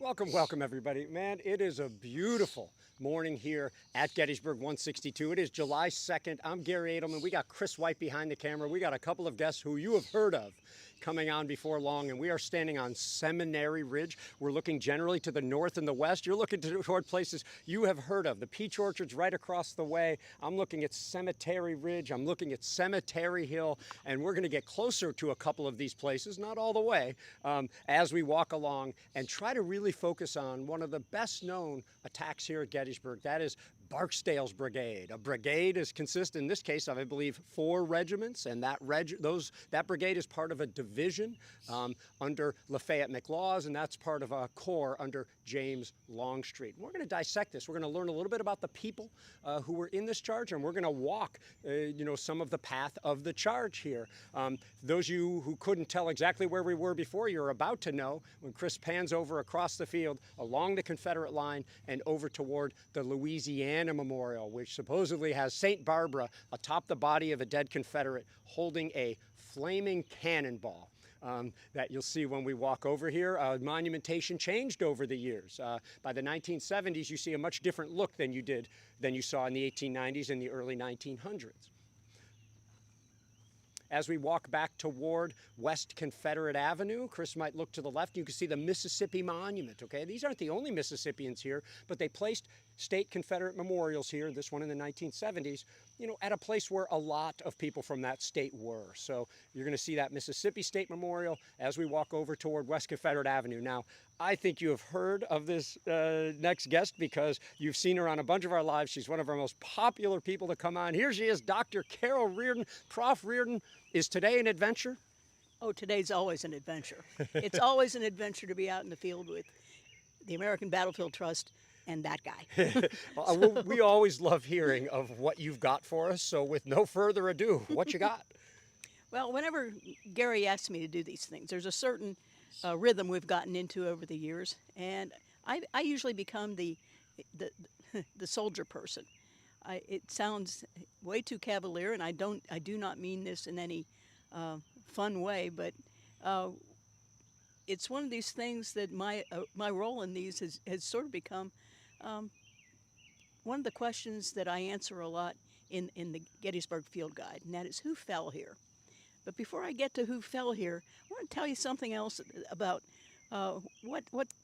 Welcome, welcome everybody. Man, it is a beautiful morning here at Gettysburg 162. It is July 2nd. I'm Garry Adelman. We got Kris White behind the camera. We got a couple of guests who you have heard of coming on before long, and we are standing on Seminary Ridge. We're looking generally to the north and the west. You're looking toward places you have heard of. The peach orchards right across the way. I'm looking at Cemetery Ridge. I'm looking at Cemetery Hill, and we're going to get closer to a couple of these places, not all the way, as we walk along and try to really focus on one of the best known attacks here at Gettysburg. That is Barksdale's brigade. A brigade consists, in this case, of, I believe, 4 regiments, and that brigade is part of a division under Lafayette McLaws, and that's part of a corps under James Longstreet. We're going to dissect this. We're going to learn a little bit about the people who were in this charge, and we're going to walk, some of the path of the charge here. Those of you who couldn't tell exactly where we were before, you're about to know when Kris pans over across the field, along the Confederate line, and over toward the Louisiana Memorial, which supposedly has St. Barbara atop the body of a dead Confederate holding a flaming cannonball. That you'll see when we walk over here. Monumentation changed over the years. By the 1970s, you see a much different look than you saw in the 1890s and the early 1900s. As we walk back toward West Confederate Avenue, Kris might look to the left, you can see the Mississippi Monument, okay? These aren't the only Mississippians here, but they placed state Confederate memorials here, this one in the 1970s, at a place where a lot of people from that state were. So you're going to see that Mississippi State Memorial as we walk over toward West Confederate Avenue. Now, I think you have heard of this next guest because you've seen her on a bunch of our lives. She's one of our most popular people to come on. Here she is, Dr. Carol Reardon. Prof. Reardon, is today an adventure? Oh, today's always an adventure. It's always an adventure to be out in the field with the American Battlefield Trust and that guy. We always love hearing of what you've got for us. So with no further ado, what you got? Well, whenever Garry asks me to do these things, there's a certain rhythm we've gotten into over the years, and I usually become the soldier person. It sounds way too cavalier, and I do not mean this in any fun way, but it's one of these things that my role in these has sort of become one of the questions that I answer a lot in the Gettysburg Field Guide, and that is who fell here. But before I get to who fell here, I want to tell you something else about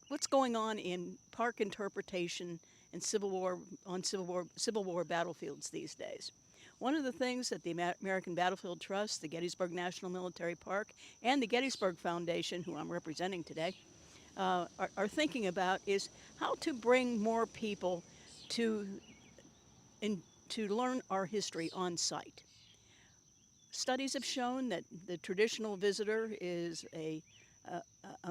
what's going on in park interpretation and Civil War battlefields these days. One of the things that the American Battlefield Trust, the Gettysburg National Military Park, and the Gettysburg Foundation, who I'm representing today, are thinking about is how to bring more people to learn our history on site. Studies have shown that the traditional visitor is a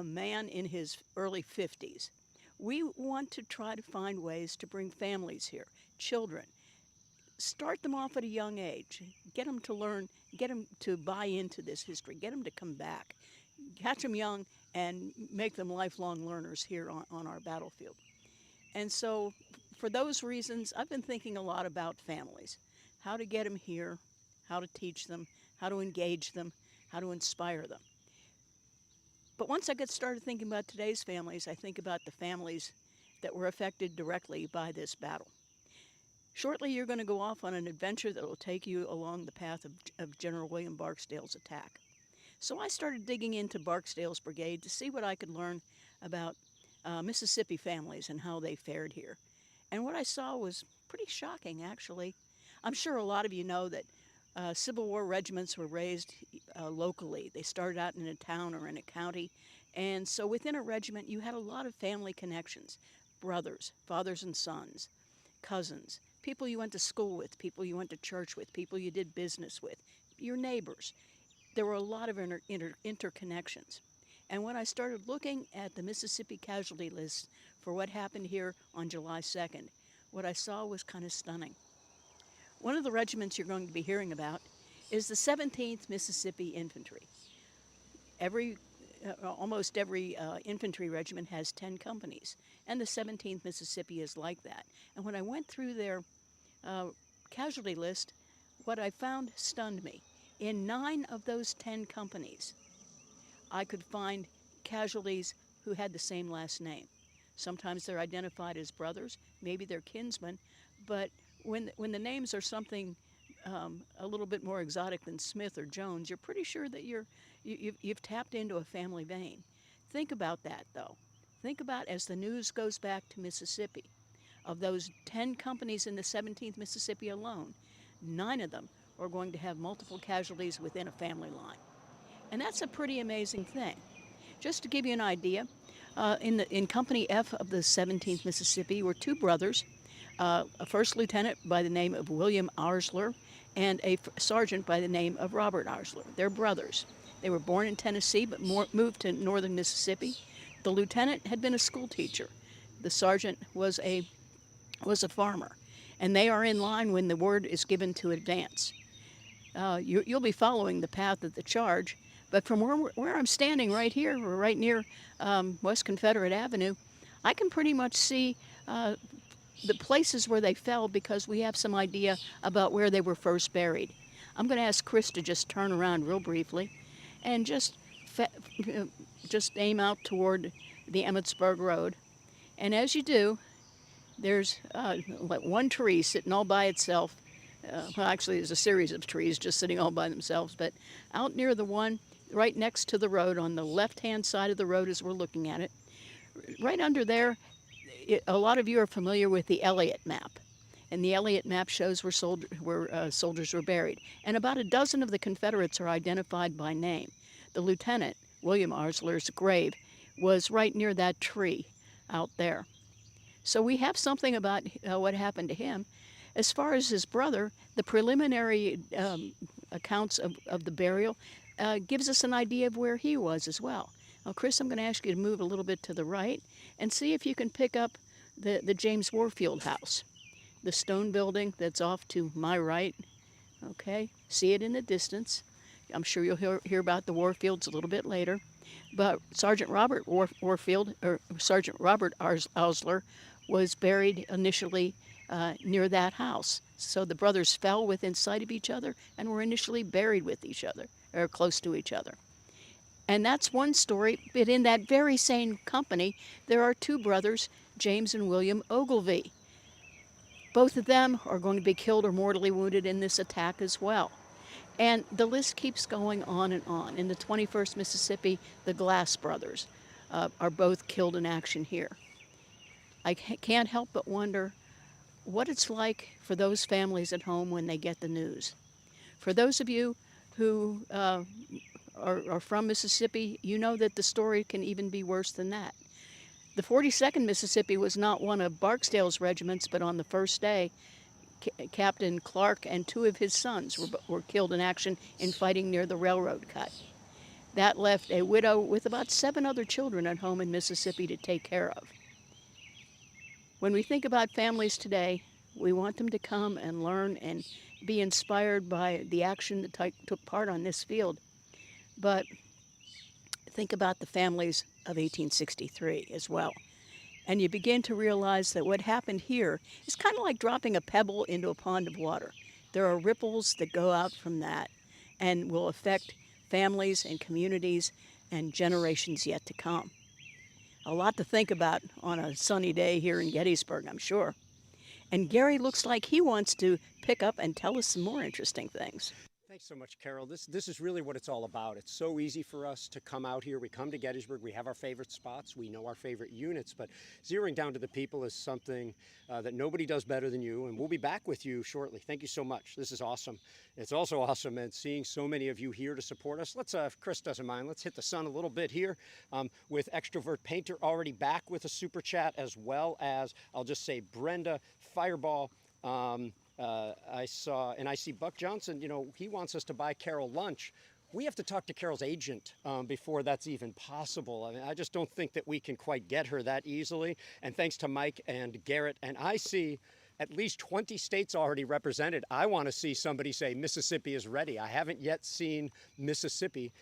man in his early 50s. We want to try to find ways to bring families here, children. Start them off at a young age. Get them to learn, get them to buy into this history, get them to come back. Catch them young and make them lifelong learners here on our battlefield. And so for those reasons, I've been thinking a lot about families, how to get them here, how to teach them, how to engage them, how to inspire them. But once I get started thinking about today's families, I think about the families that were affected directly by this battle. Shortly, you're going to go off on an adventure that will take you along the path of General William Barksdale's attack. So I started digging into Barksdale's brigade to see what I could learn about Mississippi families and how they fared here. And what I saw was pretty shocking, actually. I'm sure a lot of you know that Civil War regiments were raised locally. They started out in a town or in a county. And so within a regiment, you had a lot of family connections, brothers, fathers and sons, cousins, people you went to school with, people you went to church with, people you did business with, your neighbors. There were a lot of interconnections. And when I started looking at the Mississippi casualty list for what happened here on July 2nd, what I saw was kind of stunning. One of the regiments you're going to be hearing about is the 17th Mississippi Infantry. Almost every infantry regiment has 10 companies, and the 17th Mississippi is like that. And when I went through their casualty list, what I found stunned me. In 9 of those 10 companies, I could find casualties who had the same last name. Sometimes they're identified as brothers, maybe they're kinsmen, but when the names are something a little bit more exotic than Smith or Jones, you're pretty sure that you've tapped into a family vein. Think about that, though. Think about as the news goes back to Mississippi. Of those 10 companies in the 17th Mississippi alone, 9 of them are going to have multiple casualties within a family line. And that's a pretty amazing thing. Just to give you an idea, in Company F of the 17th Mississippi were 2 brothers, a first lieutenant by the name of William Arsler and a sergeant by the name of Robert Arsler. They're brothers. They were born in Tennessee but moved to northern Mississippi. The lieutenant had been a school teacher. The sergeant was a farmer. And they are in line when the word is given to advance. You'll be following the path of the charge, but from where I'm standing right here, we're right near West Confederate Avenue, I can pretty much see the places where they fell because we have some idea about where they were first buried. I'm going to ask Kris to just turn around real briefly and just aim out toward the Emmitsburg Road. And as you do, there's one tree sitting all by itself. Well, actually, there's a series of trees just sitting all by themselves, but out near the one right next to the road on the left-hand side of the road as we're looking at it, right under there, a lot of you are familiar with the Elliott map. And the Elliott map shows where soldiers were buried. And about a dozen of the Confederates are identified by name. The lieutenant, William Arsler's grave, was right near that tree out there. So we have something about what happened to him. As far as his brother, the preliminary accounts of the burial gives us an idea of where he was as well. Now, Kris, I'm going to ask you to move a little bit to the right and see if you can pick up the James Warfield house, the stone building that's off to my right. Okay, see it in the distance. I'm sure you'll hear about the Warfields a little bit later. But Sergeant Robert Warfield, or Sergeant Robert Arsler, was buried initially near that house. So the brothers fell within sight of each other and were initially buried with each other, or close to each other. And that's one story, but in that very same company, there are 2 brothers, James and William Ogilvie. Both of them are going to be killed or mortally wounded in this attack as well. And the list keeps going on and on. In the 21st Mississippi, the Glass brothers are both killed in action here. I can't help but wonder what it's like for those families at home when they get the news. For those of you who are from Mississippi, you know that the story can even be worse than that. The 42nd Mississippi was not one of Barksdale's regiments, but on the first day, Captain Clark and 2 of his sons were killed in action in fighting near the railroad cut. That left a widow with about 7 other children at home in Mississippi to take care of. When we think about families today, we want them to come and learn and be inspired by the action that took part on this field. But think about the families of 1863 as well. And you begin to realize that what happened here is kind of like dropping a pebble into a pond of water. There are ripples that go out from that and will affect families and communities and generations yet to come. A lot to think about on a sunny day here in Gettysburg, I'm sure. And Garry looks like he wants to pick up and tell us some more interesting things. Thanks so much, Carol. This is really what it's all about. It's so easy for us to come out here. We come to Gettysburg. We have our favorite spots. We know our favorite units. But zeroing down to the people is something that nobody does better than you. And we'll be back with you shortly. Thank you so much. This is awesome. It's also awesome and seeing so many of you here to support us. Let's, if Kris doesn't mind, let's hit the sun a little bit here with Extrovert Painter already back with a super chat, as well as, I'll just say, Brenda Fireball. I see Buck Johnson, you know, he wants us to buy Carol lunch. We have to talk to Carol's agent before that's even possible. I mean, I just don't think that we can quite get her that easily. And thanks to Mike and Garrett, and I see at least 20 states already represented. I want to see somebody say Mississippi is ready. I haven't yet seen Mississippi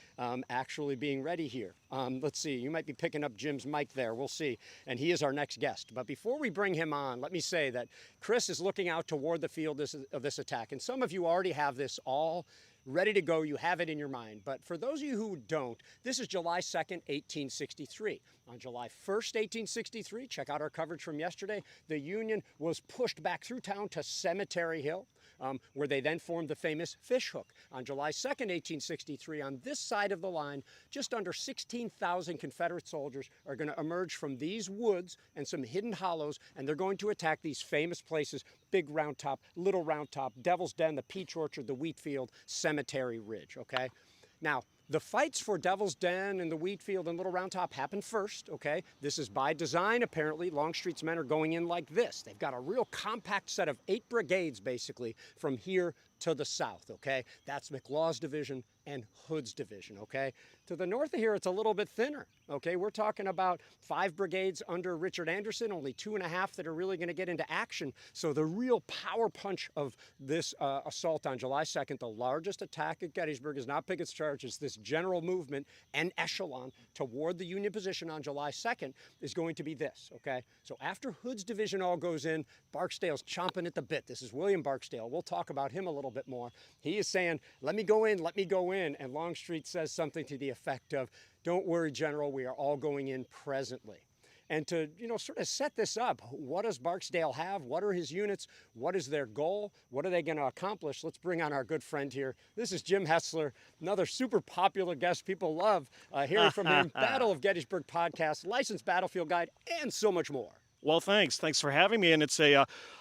actually being ready here. Let's see, you might be picking up Jim's mic there. We'll see. And he is our next guest. But before we bring him on, let me say that Kris is looking out toward the field of this attack. And some of you already have this all ready to go. You have it in your mind. But for those of you who don't, this is July 2nd, 1863. On July 1st, 1863, check out our coverage from yesterday, the Union was pushed back through town to Cemetery Hill, where they then formed the famous Fish Hook. On July 2nd, 1863, on this side of the line, just under 16,000 Confederate soldiers are going to emerge from these woods and some hidden hollows, and they're going to attack these famous places: Big Round Top, Little Round Top, Devil's Den, the Peach Orchard, the Wheat Field, Cemetery Ridge, okay? Now, the fights for Devil's Den and the Wheat Field and Little Round Top happen first, okay? This is by design, apparently. Longstreet's men are going in like this. They've got a real compact set of 8 brigades, basically, from here to the south, okay? That's McLaws' division and Hood's division, okay? To the north of here, it's a little bit thinner, okay? We're talking about 5 brigades under Richard Anderson, only 2.5 that are really going to get into action. So the real power punch of this assault on July 2nd, the largest attack at Gettysburg, is not Pickett's charge. It's this general movement and echelon toward the Union position on July 2nd is going to be this, okay? So after Hood's division all goes in, Barksdale's chomping at the bit. This is William Barksdale. We'll talk about him a little bit more. He is saying, let me go in, let me go in. And Longstreet says something to the effect of, don't worry, General, we are all going in presently. And to, sort of set this up, what does Barksdale have? What are his units? What is their goal? What are they going to accomplish? Let's bring on our good friend here. This is Jim Hessler, another super popular guest people love hearing from him. Battle of Gettysburg podcast, licensed battlefield guide, and so much more. Well, thanks. Thanks for having me. And it's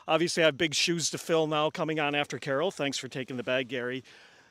obviously I have big shoes to fill now coming on after Carol. Thanks for taking the bag, Gary.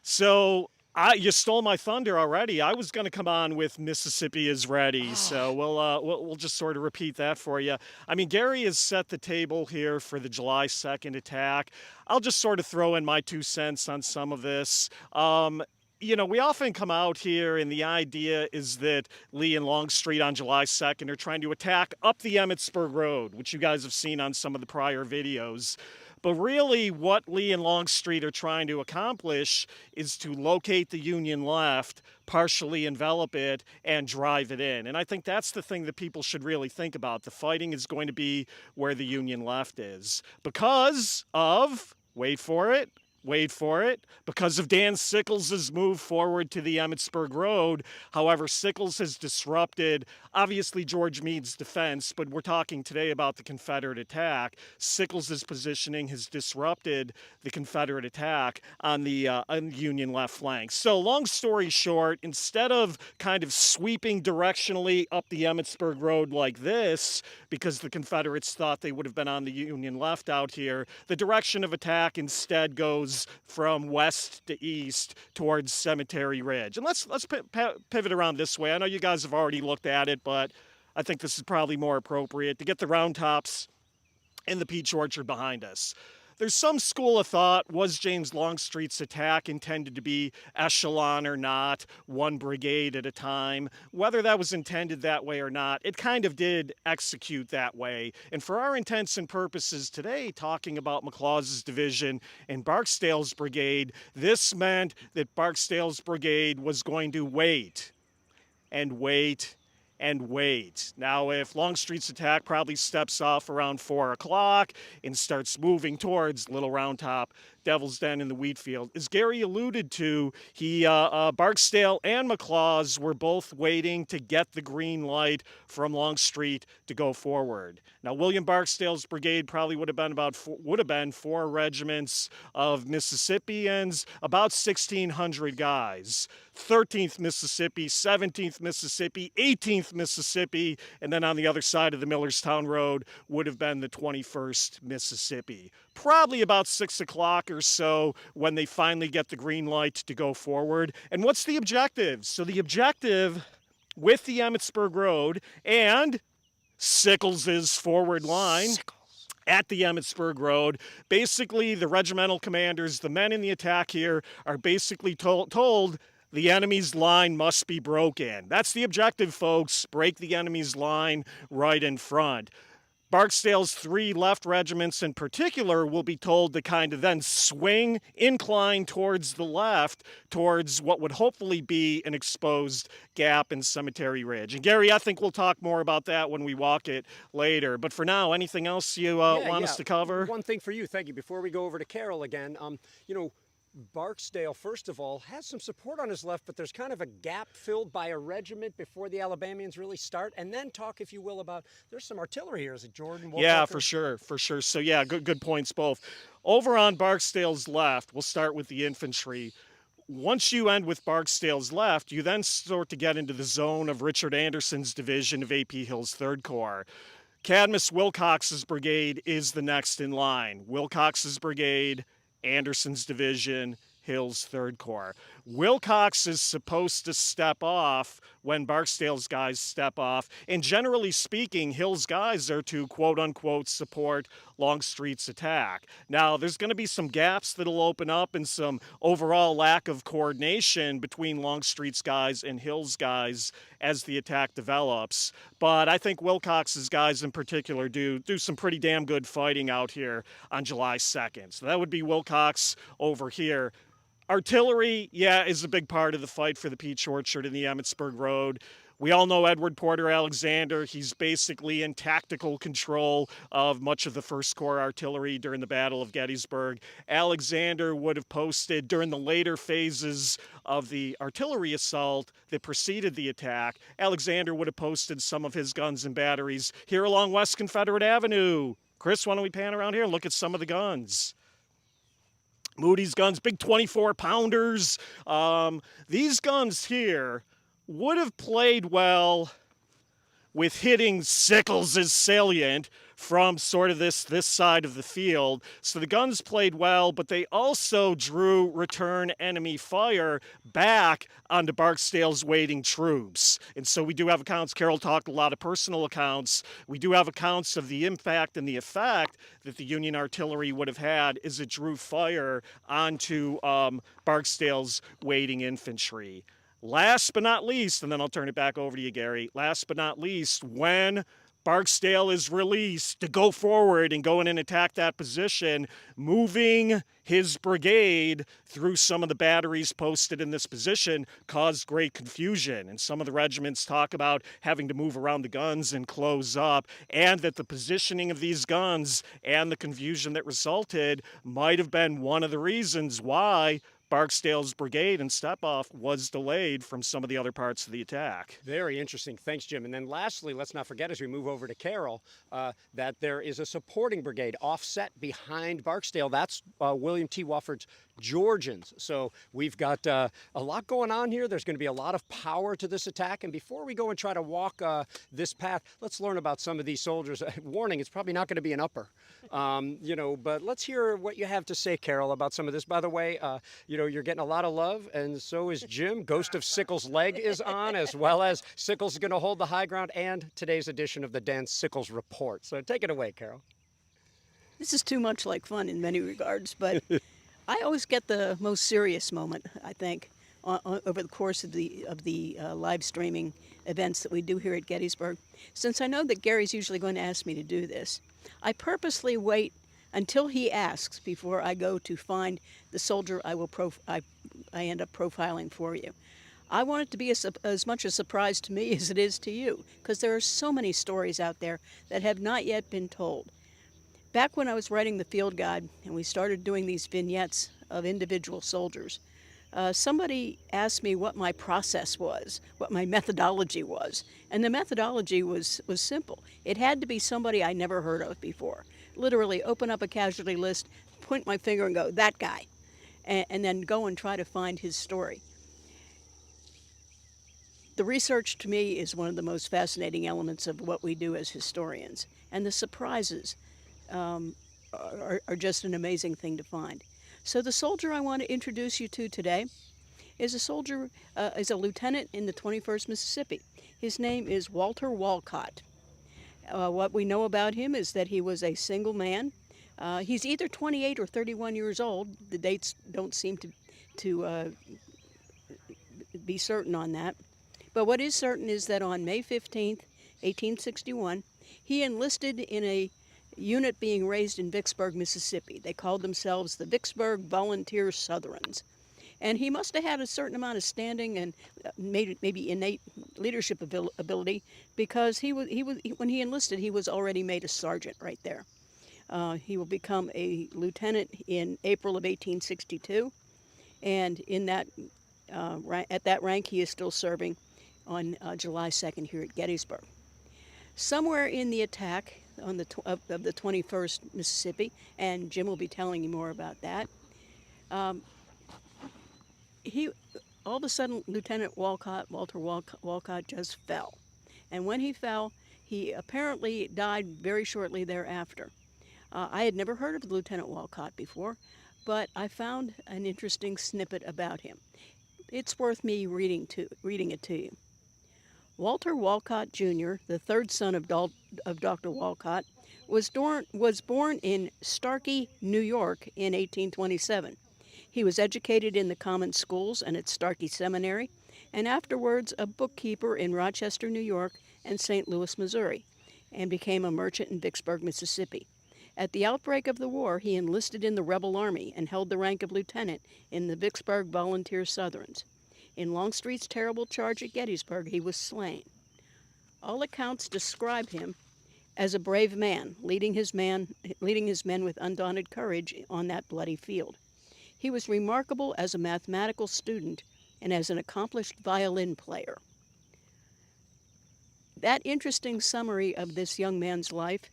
So you stole my thunder already. I was going to come on with Mississippi is ready, so we'll just sort of repeat that for you. I mean, Garry has set the table here for the July 2nd attack. I'll just sort of throw in my 2 cents on some of this. We often come out here and the idea is that Lee and Longstreet on July 2nd are trying to attack up the Emmitsburg Road, which you guys have seen on some of the prior videos. But really what Lee and Longstreet are trying to accomplish is to locate the Union left, partially envelop it, and drive it in. And I think that's the thing that people should really think about. The fighting is going to be where the Union left is. Because of, wait for it, because of Dan Sickles' move forward to the Emmitsburg Road. However, Sickles has disrupted, obviously, George Meade's defense, but we're talking today about the Confederate attack. Sickles' positioning has disrupted the Confederate attack on the Union left flank. So long story short, instead of kind of sweeping directionally up the Emmitsburg Road like this, because the Confederates thought they would have been on the Union left out here, the direction of attack instead goes from west to east towards Cemetery Ridge. And let's pivot around this way. I know you guys have already looked at it, but I think this is probably more appropriate to get the Round Tops and the Peach Orchard behind us. There's some school of thought, was James Longstreet's attack intended to be echelon or not, 1 brigade at a time? Whether that was intended that way or not, it kind of did execute that way. And for our intents and purposes today, talking about McLaws' division and Barksdale's brigade, this meant that Barksdale's brigade was going to wait and wait and wait. Now, if Longstreet's attack probably steps off around 4 o'clock and starts moving towards Little Round Top, Devil's Den, and the Wheat Field, as Garry alluded to, Barksdale and McLaws were both waiting to get the green light from Longstreet to go forward. Now, William Barksdale's brigade probably would have been 4 regiments of Mississippians, about 1,600 guys. 13th Mississippi, 17th Mississippi, 18th Mississippi, and then on the other side of the Millerstown Road would have been the 21st Mississippi. Probably about 6 o'clock or so when they finally get the green light to go forward. And what's the objective? So the objective with the Emmitsburg Road and Sickles' forward line at the Emmitsburg Road, basically the regimental commanders, the men in the attack here, are basically told the enemy's line must be broken. That's the objective, folks. Break the enemy's line right in front. Barksdale's 3 left regiments in particular will be told to kind of then swing, incline towards the left, towards what would hopefully be an exposed gap in Cemetery Ridge. And Garry, I think we'll talk more about that when we walk it later. But for now, anything else you want us to cover? One thing for you, thank you. Before we go over to Carol again, Barksdale, first of all, has some support on his left, but there's kind of a gap filled by a regiment before the Alabamians really start. And then talk, if you will, about there's some artillery here. Is it Jordan? Yeah, for sure, for sure. So yeah, good points both. Over on Barksdale's left, we'll start with the infantry. Once you end with Barksdale's left, you then start to get into the zone of Richard Anderson's division of A.P. Hill's 3rd Corps. Cadmus Wilcox's brigade is the next in line. Wilcox's brigade, Anderson's division, Hill's 3rd Corps. Wilcox is supposed to step off when Barksdale's guys step off, and generally speaking, Hill's guys are to quote-unquote support Longstreet's attack. Now, there's going to be some gaps that'll open up and some overall lack of coordination between Longstreet's guys and Hill's guys as the attack develops, but I think Wilcox's guys in particular do some pretty damn good fighting out here on July 2nd. So that would be Wilcox over here. Artillery, yeah, is a big part of the fight for the Peach Orchard and the Emmetsburg Road. We all know Edward Porter Alexander. He's basically in tactical control of much of the 1st Corps artillery during the Battle of Gettysburg. Alexander would have posted during the later phases of the artillery assault that preceded the attack. Alexander would have posted some of his guns and batteries here along West Confederate Avenue. Kris, why don't we pan around here and look at some of the guns? Moody's guns, big 24-pounders. These guns here would have played well with hitting Sickles' salient from sort of this side of the field. So the guns played well, but they also drew return enemy fire back onto Barksdale's waiting troops. And so we do have accounts, Carol talked a lot of personal accounts, we do have accounts of the impact and the effect that the Union artillery would have had as it drew fire onto Barksdale's waiting infantry. Last but not least, and then I'll turn it back over to you, Garry, last but not least, when Barksdale is released to go forward and go in and attack that position, moving his brigade through some of the batteries posted in this position caused great confusion. And some of the regiments talk about having to move around the guns and close up, and that the positioning of these guns and the confusion that resulted might have been one of the reasons why Barksdale's brigade and step-off was delayed from some of the other parts of the attack. Very interesting. Thanks, Jim. And then lastly, let's not forget as we move over to Carol, that there is a supporting brigade offset behind Barksdale. That's William T. Wofford's Georgians. So we've got a lot going on here. There's going to be a lot of power to this attack. And before we go and try to walk this path, let's learn about some of these soldiers. Warning, it's probably not going to be an upper, but let's hear what you have to say, Carol, about some of this. By the way, you're getting a lot of love, and so is Jim. Ghost of Sickles' leg is on, as well as Sickles is going to hold the high ground, and today's edition of the Dan Sickles Report. So take it away, Carol. This is too much like fun in many regards, but I always get the most serious moment, I think, over the course of the live streaming events that we do here at Gettysburg. Since I know that Gary's usually going to ask me to do this, I purposely wait until he asks before I go to find the soldier I end up profiling for you. I want it to be as much a surprise to me as it is to you, because there are so many stories out there that have not yet been told. Back when I was writing the field guide and we started doing these vignettes of individual soldiers, somebody asked me what my process was, what my methodology was. And the methodology was simple. It had to be somebody I never heard of before. Literally open up a casualty list, point my finger and go, that guy, and then go and try to find his story. The research to me is one of the most fascinating elements of what we do as historians. And the surprises are just an amazing thing to find. So the soldier I want to introduce you to today is a lieutenant in the 21st Mississippi. His name is Walter Walcott. What we know about him is that he was a single man. He's either 28 or 31 years old. The dates don't seem to be certain on that. But what is certain is that on May 15th, 1861, he enlisted in a unit being raised in Vicksburg, Mississippi. They called themselves the Vicksburg Volunteer Southrons. And he must have had a certain amount of standing and maybe innate leadership ability, because when he enlisted, he was already made a sergeant right there. He will become a lieutenant in April of 1862. And in that at that rank, he is still serving on July 2nd here at Gettysburg. Somewhere in the attack on of the 21st Mississippi, and Jim will be telling you more about that, he all of a sudden Lieutenant Walter Walcott just fell. And when he fell, he apparently died very shortly thereafter. I had never heard of Lieutenant Walcott before, but I found an interesting snippet about him. It's worth me reading it to you. Walter Walcott Jr., the third son of Dr. Walcott, was born in Starkey, New York in 1827. He was educated in the common schools and at Starkey Seminary, and afterwards a bookkeeper in Rochester, New York, and St. Louis, Missouri, and became a merchant in Vicksburg, Mississippi. At the outbreak of the war, he enlisted in the rebel army and held the rank of lieutenant in the Vicksburg Volunteer Southrons. In Longstreet's terrible charge at Gettysburg, he was slain. All accounts describe him as a brave man, leading his men with undaunted courage on that bloody field. He was remarkable as a mathematical student and as an accomplished violin player. That interesting summary of this young man's life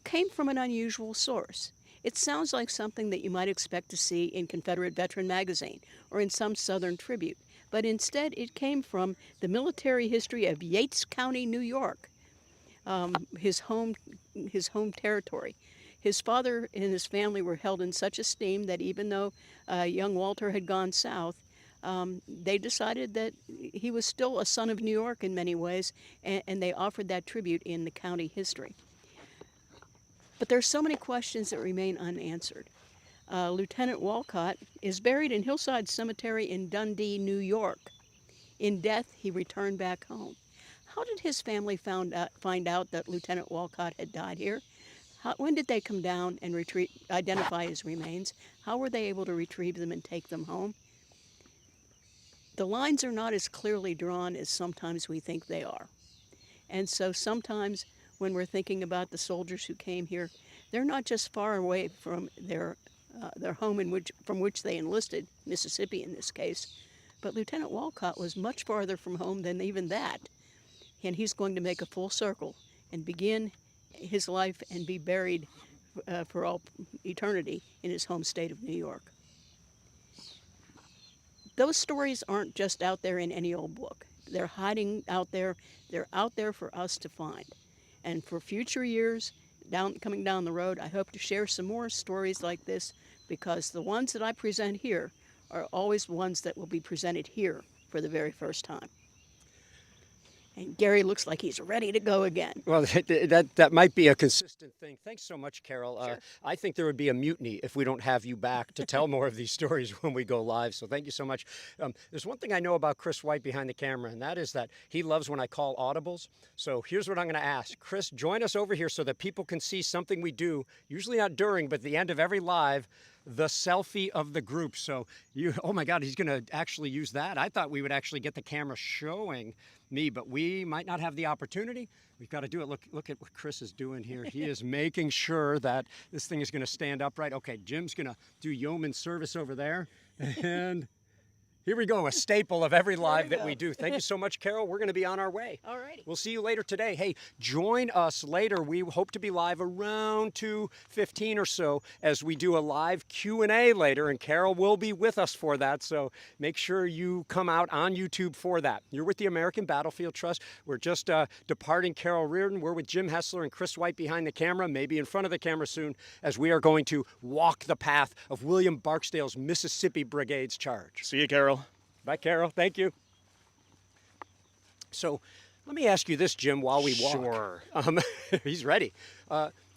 came from an unusual source. It sounds like something that you might expect to see in Confederate Veteran Magazine or in some Southern Tribute, but instead it came from the military history of Yates County, New York, his home territory. His father and his family were held in such esteem that even though young Walter had gone south, they decided that he was still a son of New York in many ways, and they offered that tribute in the county history. But there's so many questions that remain unanswered. Lieutenant Walcott is buried in Hillside Cemetery in Dundee, New York. In death, he returned back home. How did his family find out that Lieutenant Walcott had died here? When did they come down and identify his remains? How were they able to retrieve them and take them home? The lines are not as clearly drawn as sometimes we think they are. And so sometimes when we're thinking about the soldiers who came here, they're not just far away from their home from which they enlisted, Mississippi in this case, but Lieutenant Walcott was much farther from home than even that. And he's going to make a full circle and begin his life and be buried for all eternity in his home state of New York. Those stories aren't just out there in any old book. They're hiding out there. They're out there for us to find. And for future years, coming down the road, I hope to share some more stories like this, because the ones that I present here are always ones that will be presented here for the very first time. And Garry looks like he's ready to go again. Well, that might be a consistent thing. Thanks so much, Carol. Sure. I think there would be a mutiny if we don't have you back to tell more of these stories when we go live. So thank you so much. There's one thing I know about Kris White behind the camera, and that is that he loves when I call audibles. So here's what I'm going to ask. Kris, join us over here so that people can see something we do, usually not during, but at the end of every live, the selfie of the group. So oh my God, he's going to actually use that. I thought we would actually get the camera showing me, but we might not have the opportunity. We've got to do it. Look at what Kris is doing here. He is making sure that this thing is going to stand upright. Okay, Jim's going to do yeoman service over there. And here we go, a staple of every live that we do. Thank you so much, Carol. We're going to be on our way. All righty. We'll see you later today. Hey, join us later. We hope to be live around 2:15 or so as we do a live Q&A later, and Carol will be with us for that. So make sure you come out on YouTube for that. You're with the American Battlefield Trust. We're just departing Carol Reardon. We're with Jim Hessler and Kris White behind the camera, maybe in front of the camera soon, as we are going to walk the path of William Barksdale's Mississippi Brigade's charge. See you, Carol. Bye, Carol. Thank you. So let me ask you this, Jim, while we walk. Sure. He's ready.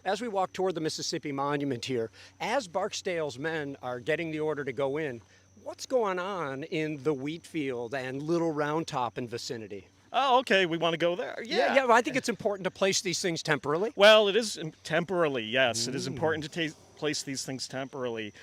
As we walk toward the Mississippi Monument here, as Barksdale's men are getting the order to go in, what's going on in the wheat field and Little Round Top and vicinity? Oh, okay. We want to go there. Yeah, well, I think it's important to place these things temporarily. Well, it is temporarily, yes. It is important to place these things temporarily.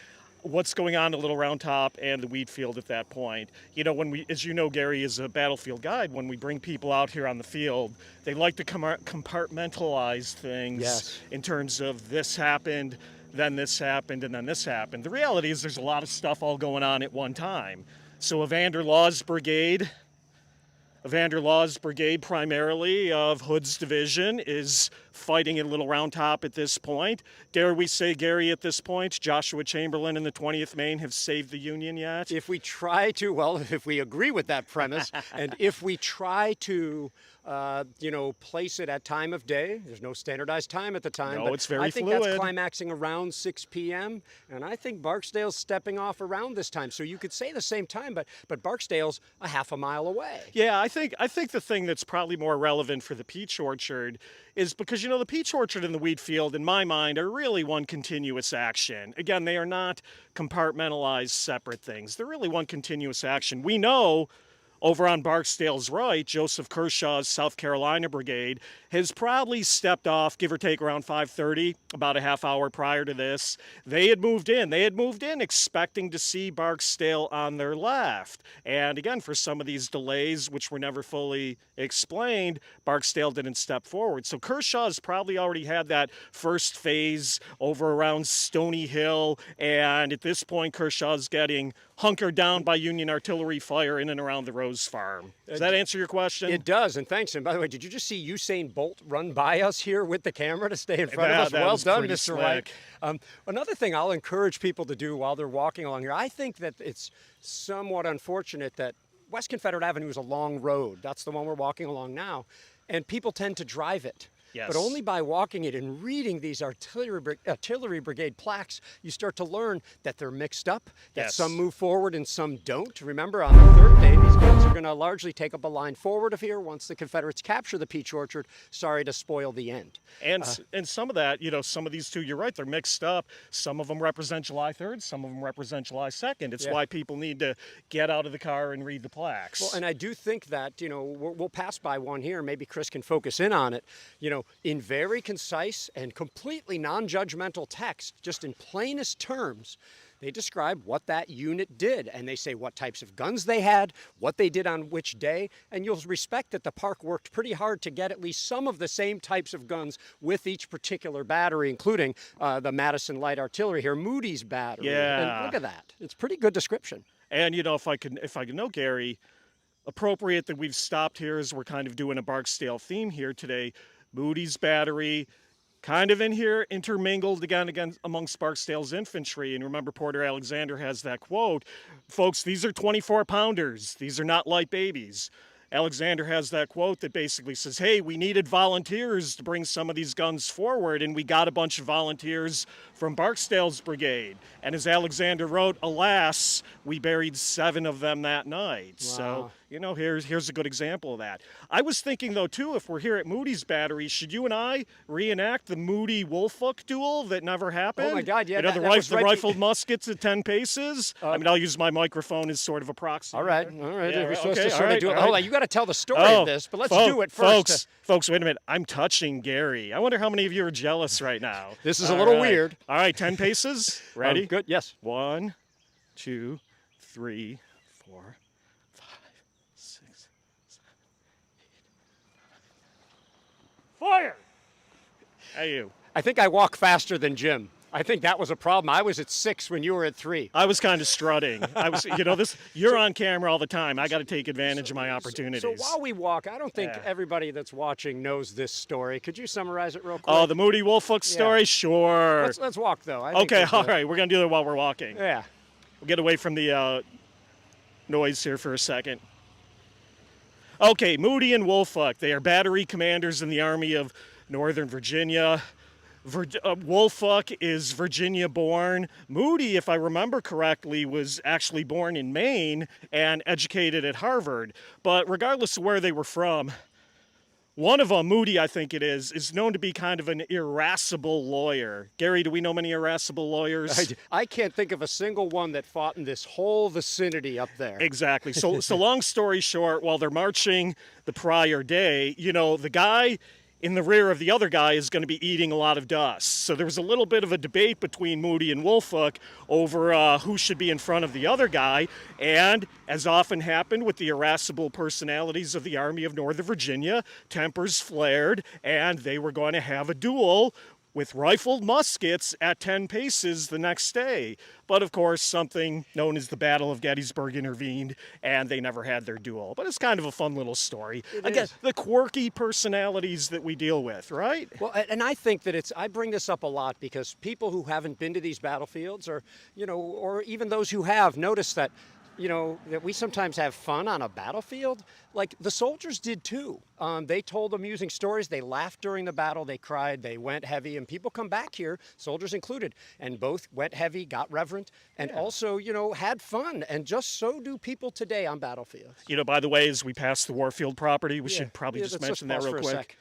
What's going on at Little Round Top and the wheat field at that point? You know, as you know, Garry is a battlefield guide. When we bring people out here on the field, they like to compartmentalize things in terms of this happened, then this happened, and then this happened. The reality is there's a lot of stuff all going on at one time. So Evander Law's brigade primarily of Hood's division is fighting in Little Round Top at this point. Dare we say, Garry, at this point, Joshua Chamberlain and the 20th Maine have saved the Union yet? If we try to, well, if we agree with that premise, and if we try to, place it at time of day, there's no standardized time at the time. No, but it's very I think fluid. that's climaxing around 6 p.m., and I think Barksdale's stepping off around this time. So you could say the same time, but Barksdale's a half a mile away. Yeah, I think the thing that's probably more relevant for the peach orchard is because, the peach orchard and the wheat field, in my mind, are really one continuous action. Again, they are not compartmentalized separate things. They're really one continuous action. We know over on Barksdale's right, Joseph Kershaw's South Carolina Brigade has probably stepped off, give or take, around 5:30, about a half hour prior to this. They had moved in expecting to see Barksdale on their left. And again, for some of these delays, which were never fully explained, Barksdale didn't step forward. So Kershaw's probably already had that first phase over around Stony Hill. And at this point, Kershaw's getting hunkered down by Union artillery fire in and around the Rose Farm. Does that answer your question? It does, and thanks. And by the way, did you just see Usain Bolt run by us here with the camera to stay in front of us? That Well was done, pretty Mr. White. slick. Another thing I'll encourage people to do while they're walking along here, I think that it's somewhat unfortunate that West Confederate Avenue is a long road. That's the one we're walking along now, and people tend to drive it. Yes. But only by walking it and reading these artillery brigade plaques, you start to learn that they're mixed up, that Yes. some move forward and some don't. Remember, on the third day, these guns are going to largely take up a line forward of here once the Confederates capture the peach orchard. Sorry to spoil the end. And some of that, some of these two, you're right, they're mixed up. Some of them represent July 3rd, some of them represent July 2nd. It's why people need to get out of the car and read the plaques. Well, and I do think that, we'll pass by one here. Maybe Kris can focus in on it. In very concise and completely non-judgmental text, just in plainest terms, they describe what that unit did, and they say what types of guns they had, what they did on which day, and you'll respect that the park worked pretty hard to get at least some of the same types of guns with each particular battery, including the Madison Light Artillery here, Moody's battery. Yeah. And look at that. It's pretty good description. And, if I could know, Garry, appropriate that we've stopped here as we're kind of doing a Barksdale theme here today. Moody's battery, kind of in here, intermingled again amongst Barksdale's infantry. And remember, Porter Alexander has that quote, folks, these are 24-pounders. These are not light babies. Alexander has that quote that basically says, hey, we needed volunteers to bring some of these guns forward, and we got a bunch of volunteers from Barksdale's brigade. And as Alexander wrote, alas, we buried 7 of them that night. Wow. So, here's a good example of that. I was thinking, though, too, if we're here at Moody's battery, should you and I reenact the Moody-Woolfolk duel that never happened? Oh, my God, yeah. The was right rifled muskets at 10 paces? I'll use my microphone as sort of a proxy. All right. Yeah, We're supposed okay, to sort of do it. all right. Hold on, you got to tell the story of this, but let's do it first. Folks, wait a minute. I'm touching Garry. I wonder how many of you are jealous right now. This is a little weird. All right, 10 paces. Ready? Good, yes. 1, 2, 3, 4, 5, 6, 7, 8, 9. Fire! Hey, you. I think I walk faster than Jim. I think that was a problem. I was at 6 when you were at 3. I was kind of strutting. You're on camera all the time. I got to take advantage of my opportunities. So while we walk, I don't think everybody that's watching knows this story. Could you summarize it real quick? Oh, the Moody-Woolfolk story? Sure. Let's walk, though. Okay, all right. We're going to do that while we're walking. Yeah. We'll get away from the noise here for a second. Okay, Moody and Woolfolk. They are battery commanders in the Army of Northern Virginia. Woolfolk is Virginia-born. Moody, if I remember correctly, was actually born in Maine and educated at Harvard. But regardless of where they were from, one of them, Moody, I think it is known to be kind of an irascible lawyer. Garry, do we know many irascible lawyers? I can't think of a single one that fought in this whole vicinity up there. Exactly. So long story short, while they're marching the prior day, the guy in the rear of the other guy is going to be eating a lot of dust. So there was a little bit of a debate between Moody and Woolfolk over who should be in front of the other guy. And as often happened with the irascible personalities of the Army of Northern Virginia, tempers flared and they were going to have a duel with rifled muskets at 10 paces the next day. But of course, something known as the Battle of Gettysburg intervened, and they never had their duel. But it's kind of a fun little story. Again, the quirky personalities that we deal with, right? Well, and I think that I bring this up a lot because people who haven't been to these battlefields or even those who have noticed that, that we sometimes have fun on a battlefield. Like the soldiers did too. They told amusing stories. They laughed during the battle. They cried. They went heavy. And people come back here, soldiers included, and both went heavy, got reverent, and also, had fun. And just so do people today on battlefields. By the way, as we pass the Warfield property, we should probably just mention that real quick.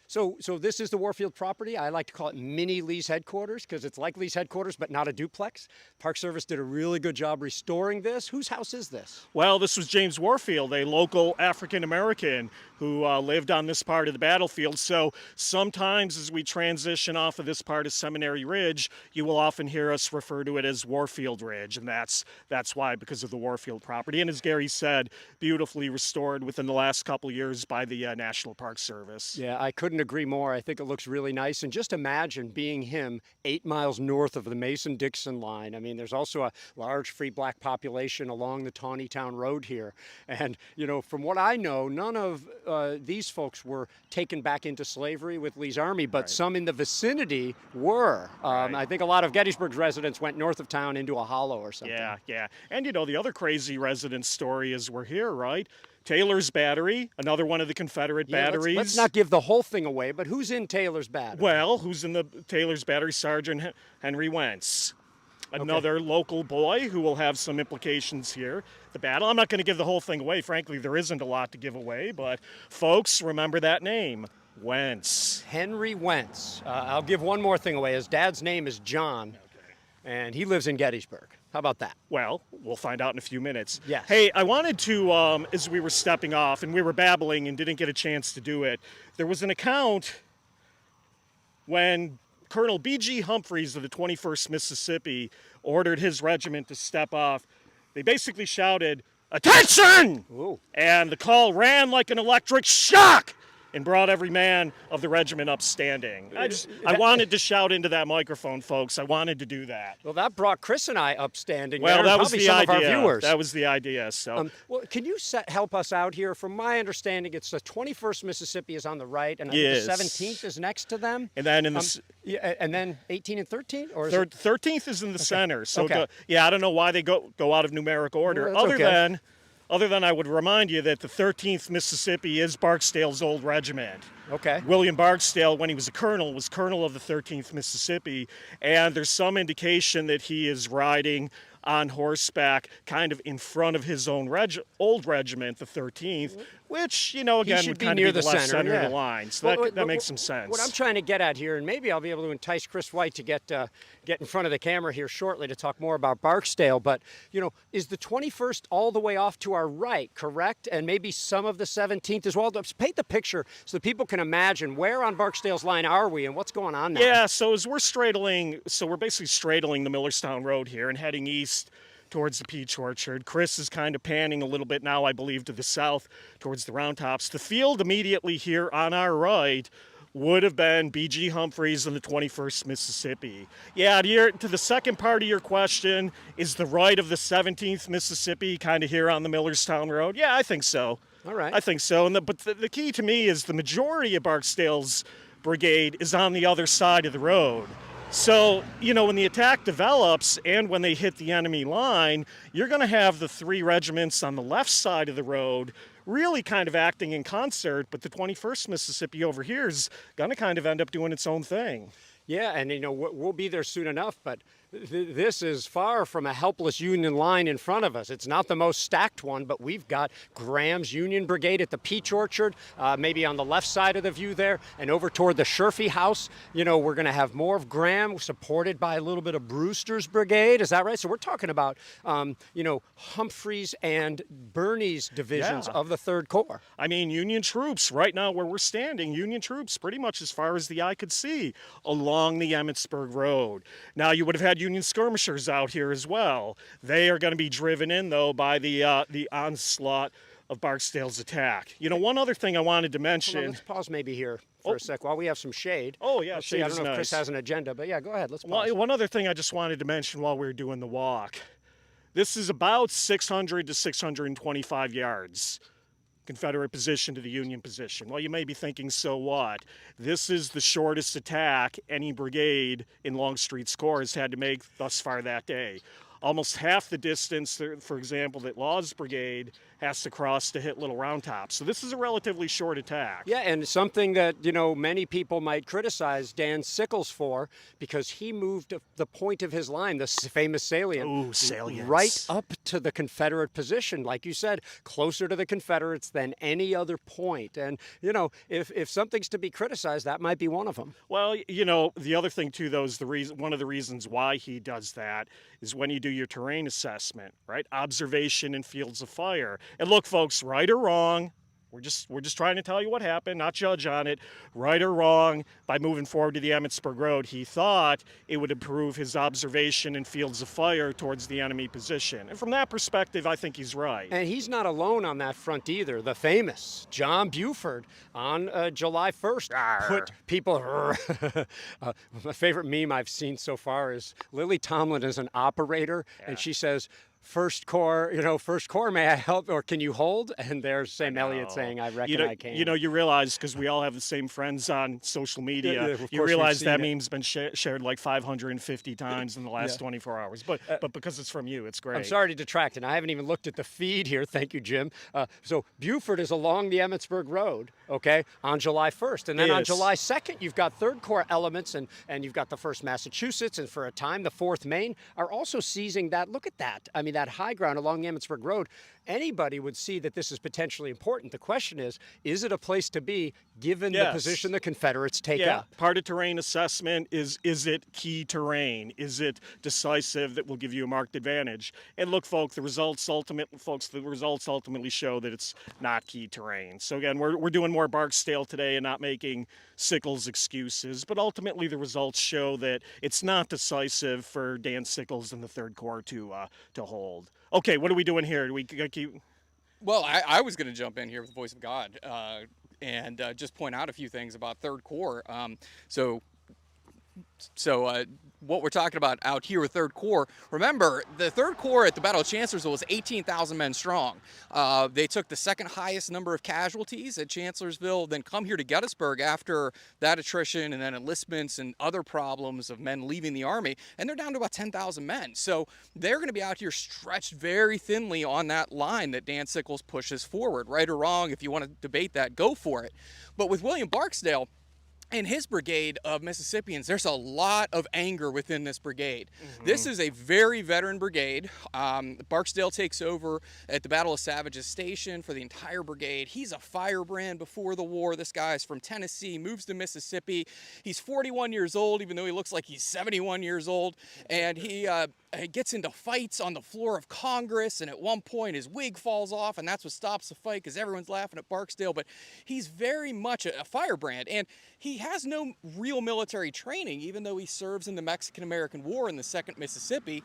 So this is the Warfield property. I like to call it mini Lee's headquarters because it's like Lee's headquarters, but not a duplex. Park Service did a really good job restoring this. Whose house is this? Well, this was James Warfield, a local African-American who lived on this part of the battlefield. So sometimes as we transition off of this part of Seminary Ridge, you will often hear us refer to it as Warfield Ridge, and that's why, because of the Warfield property. And as Garry said, beautifully restored within the last couple of years by the National Park Service. Yeah, I couldn't agree more. I think it looks really nice. And just imagine being him 8 miles north of the Mason-Dixon line. I mean, there's also a large free black population along the Taneytown Road here. And, from what I know, none of these folks were taken back into slavery with Lee's army, but some in the vicinity were. I think a lot of Gettysburg residents went north of town into a hollow or something. Yeah. And, the other crazy resident story is we're here, right? Taylor's Battery, another one of the Confederate batteries. Let's not give the whole thing away, but who's in Taylor's Battery? Well, who's in the Taylor's Battery? Sergeant Henry Wentz. Another local boy who will have some implications here. The battle, I'm not going to give the whole thing away. Frankly, there isn't a lot to give away, but folks, remember that name, Wentz. Henry Wentz. I'll give one more thing away. His dad's name is John, and he lives in Gettysburg. How about that? Well, we'll find out in a few minutes. Yes. Hey, I wanted to, as we were stepping off and we were babbling and didn't get a chance to do it, there was an account when Colonel B.G. Humphreys of the 21st Mississippi ordered his regiment to step off. They basically shouted, "Attention!" Ooh. And the call ran like an electric shock and brought every man of the regiment up standing. I wanted to shout into that microphone, folks. I wanted to do that. Well, that brought Kris and I up standing. Well, there, that and was probably the some idea. Of our viewers. That was the idea. So, well, can you help us out here? From my understanding, it's the 21st Mississippi is on the right, and I think the 17th is next to them. And then in the and then 18 and 13, or is 13th is in the center. So, okay. I don't know why they go out of numeric order. Well, Other than I would remind you that the 13th Mississippi is Barksdale's old regiment. Okay. William Barksdale, when he was a colonel, was colonel of the 13th Mississippi, and there's some indication that he is riding on horseback kind of in front of his own old regiment, the 13th, which, again, would kind of be the left center of the line. So that makes some sense. What I'm trying to get at here, and maybe I'll be able to entice Kris White to get in front of the camera here shortly to talk more about Barksdale, but, is the 21st all the way off to our right, correct? And maybe some of the 17th as well? Let's paint the picture so that people can imagine where on Barksdale's line are we and what's going on now? Yeah, so as we're basically straddling the Millerstown Road here and heading east towards the peach orchard. Kris is kind of panning a little bit now, I believe, to the south towards the Round Tops. The field immediately here on our right would have been B.G. Humphreys in the 21st Mississippi. Yeah, to the second part of your question, is the right of the 17th Mississippi kind of here on the Millerstown Road? Yeah, I think so. All right. I think so. But the key to me is the majority of Barksdale's brigade is on the other side of the road. So, when the attack develops and when they hit the enemy line, you're going to have the three regiments on the left side of the road really kind of acting in concert, but the 21st Mississippi over here is going to kind of end up doing its own thing. Yeah, and we'll be there soon enough, but this is far from a helpless Union line in front of us. It's not the most stacked one, but we've got Graham's Union Brigade at the Peach Orchard, maybe on the left side of the view there, and over toward the Sherfy House. We're going to have more of Graham, supported by a little bit of Brewster's Brigade. Is that right? So we're talking about, Humphreys and Birney's divisions of the 3rd Corps. I mean, Union troops, right now where we're standing, Union troops pretty much as far as the eye could see along the Emmitsburg Road. Now, you would have had Union skirmishers out here as well. They are going to be driven in, though, by the onslaught of Barksdale's attack. You know, one other thing I wanted to Hold on, mention. let's pause maybe here for a sec while we have some shade. Oh, yeah, Let's see, shade I don't is know if nice. Kris has an agenda, but yeah, go ahead. Let's pause. One other thing I just wanted to mention while we were doing the walk. This is about 600 to 625 yards, Confederate position to the Union position. Well, you may be thinking, so what? This is the shortest attack any brigade in Longstreet's corps has had to make thus far that day. Almost half the distance, for example, that Law's brigade has to cross to hit Little Round Top. So this is a relatively short attack. Yeah, and something that, you know, many people might criticize Dan Sickles for, because he moved the point of his line, the famous salient, Ooh, salients. right up to the Confederate position, like you said, closer to the Confederates than any other point. And, you know, if something's to be criticized, that might be one of them. Well, you know, the other thing, too, though, is one of the reasons why he does that is when you do your terrain assessment, right? Observation in fields of fire. And look, folks, right or wrong, we're just trying to tell you what happened, not judge on it. Right or wrong, by moving forward to the Emmitsburg Road, he thought it would improve his observation in fields of fire towards the enemy position. And from that perspective, I think he's right. And he's not alone on that front either. The famous John Buford on July 1st put people... my favorite meme I've seen so far is Lily Tomlin is an operator, and she says, First Corps, may I help, or can you hold? And there's Sam Elliott saying, I reckon I can. You know, you realize, because we all have the same friends on social media, you realize that meme's been shared like 550 times in the last 24 hours. But because it's from you, it's great. I'm sorry to detract, and I haven't even looked at the feed here. Thank you, Jim. So Buford is along the Emmitsburg Road, okay, on July 1st. And then on July 2nd, you've got 3rd Corps elements, and you've got the 1st Massachusetts, and for a time, the 4th Maine are also seizing that. Look at that. I mean, that high ground along the Emmitsburg Road. Anybody would see that this is potentially important. The question is it a place to be given the position the Confederates take up? Part of terrain assessment is it key terrain? Is it decisive that will give you a marked advantage? And look, folks, the results ultimately show that it's not key terrain. So again, we're doing more Barksdale today and not making Sickles excuses, but ultimately the results show that it's not decisive for Dan Sickles and the 3rd Corps to hold. Okay, what are we doing here? Do we keep? Well, I was going to jump in here with the voice of God and just point out a few things about 3rd Corps. So what we're talking about out here with 3rd Corps, remember, the 3rd Corps at the Battle of Chancellorsville was 18,000 men strong. They took the 2nd highest number of casualties at Chancellorsville, then come here to Gettysburg after that attrition and then enlistments and other problems of men leaving the Army, and they're down to about 10,000 men. So they're going to be out here stretched very thinly on that line that Dan Sickles pushes forward. Right or wrong, if you want to debate that, go for it. But with William Barksdale and his brigade of Mississippians, there's a lot of anger within this brigade. This is a very veteran brigade. Barksdale takes over at the Battle of Savage's Station for the entire brigade. He's a firebrand before the war. This guy is from Tennessee, moves to Mississippi. He's 41 years old, even though he looks like he's 71 years old. And he gets into fights on the floor of Congress, and at one point his wig falls off, and that's what stops the fight because everyone's laughing at Barksdale. But he's very much a firebrand, and he has no real military training, even though he serves in the Mexican-American War in the 2nd Mississippi.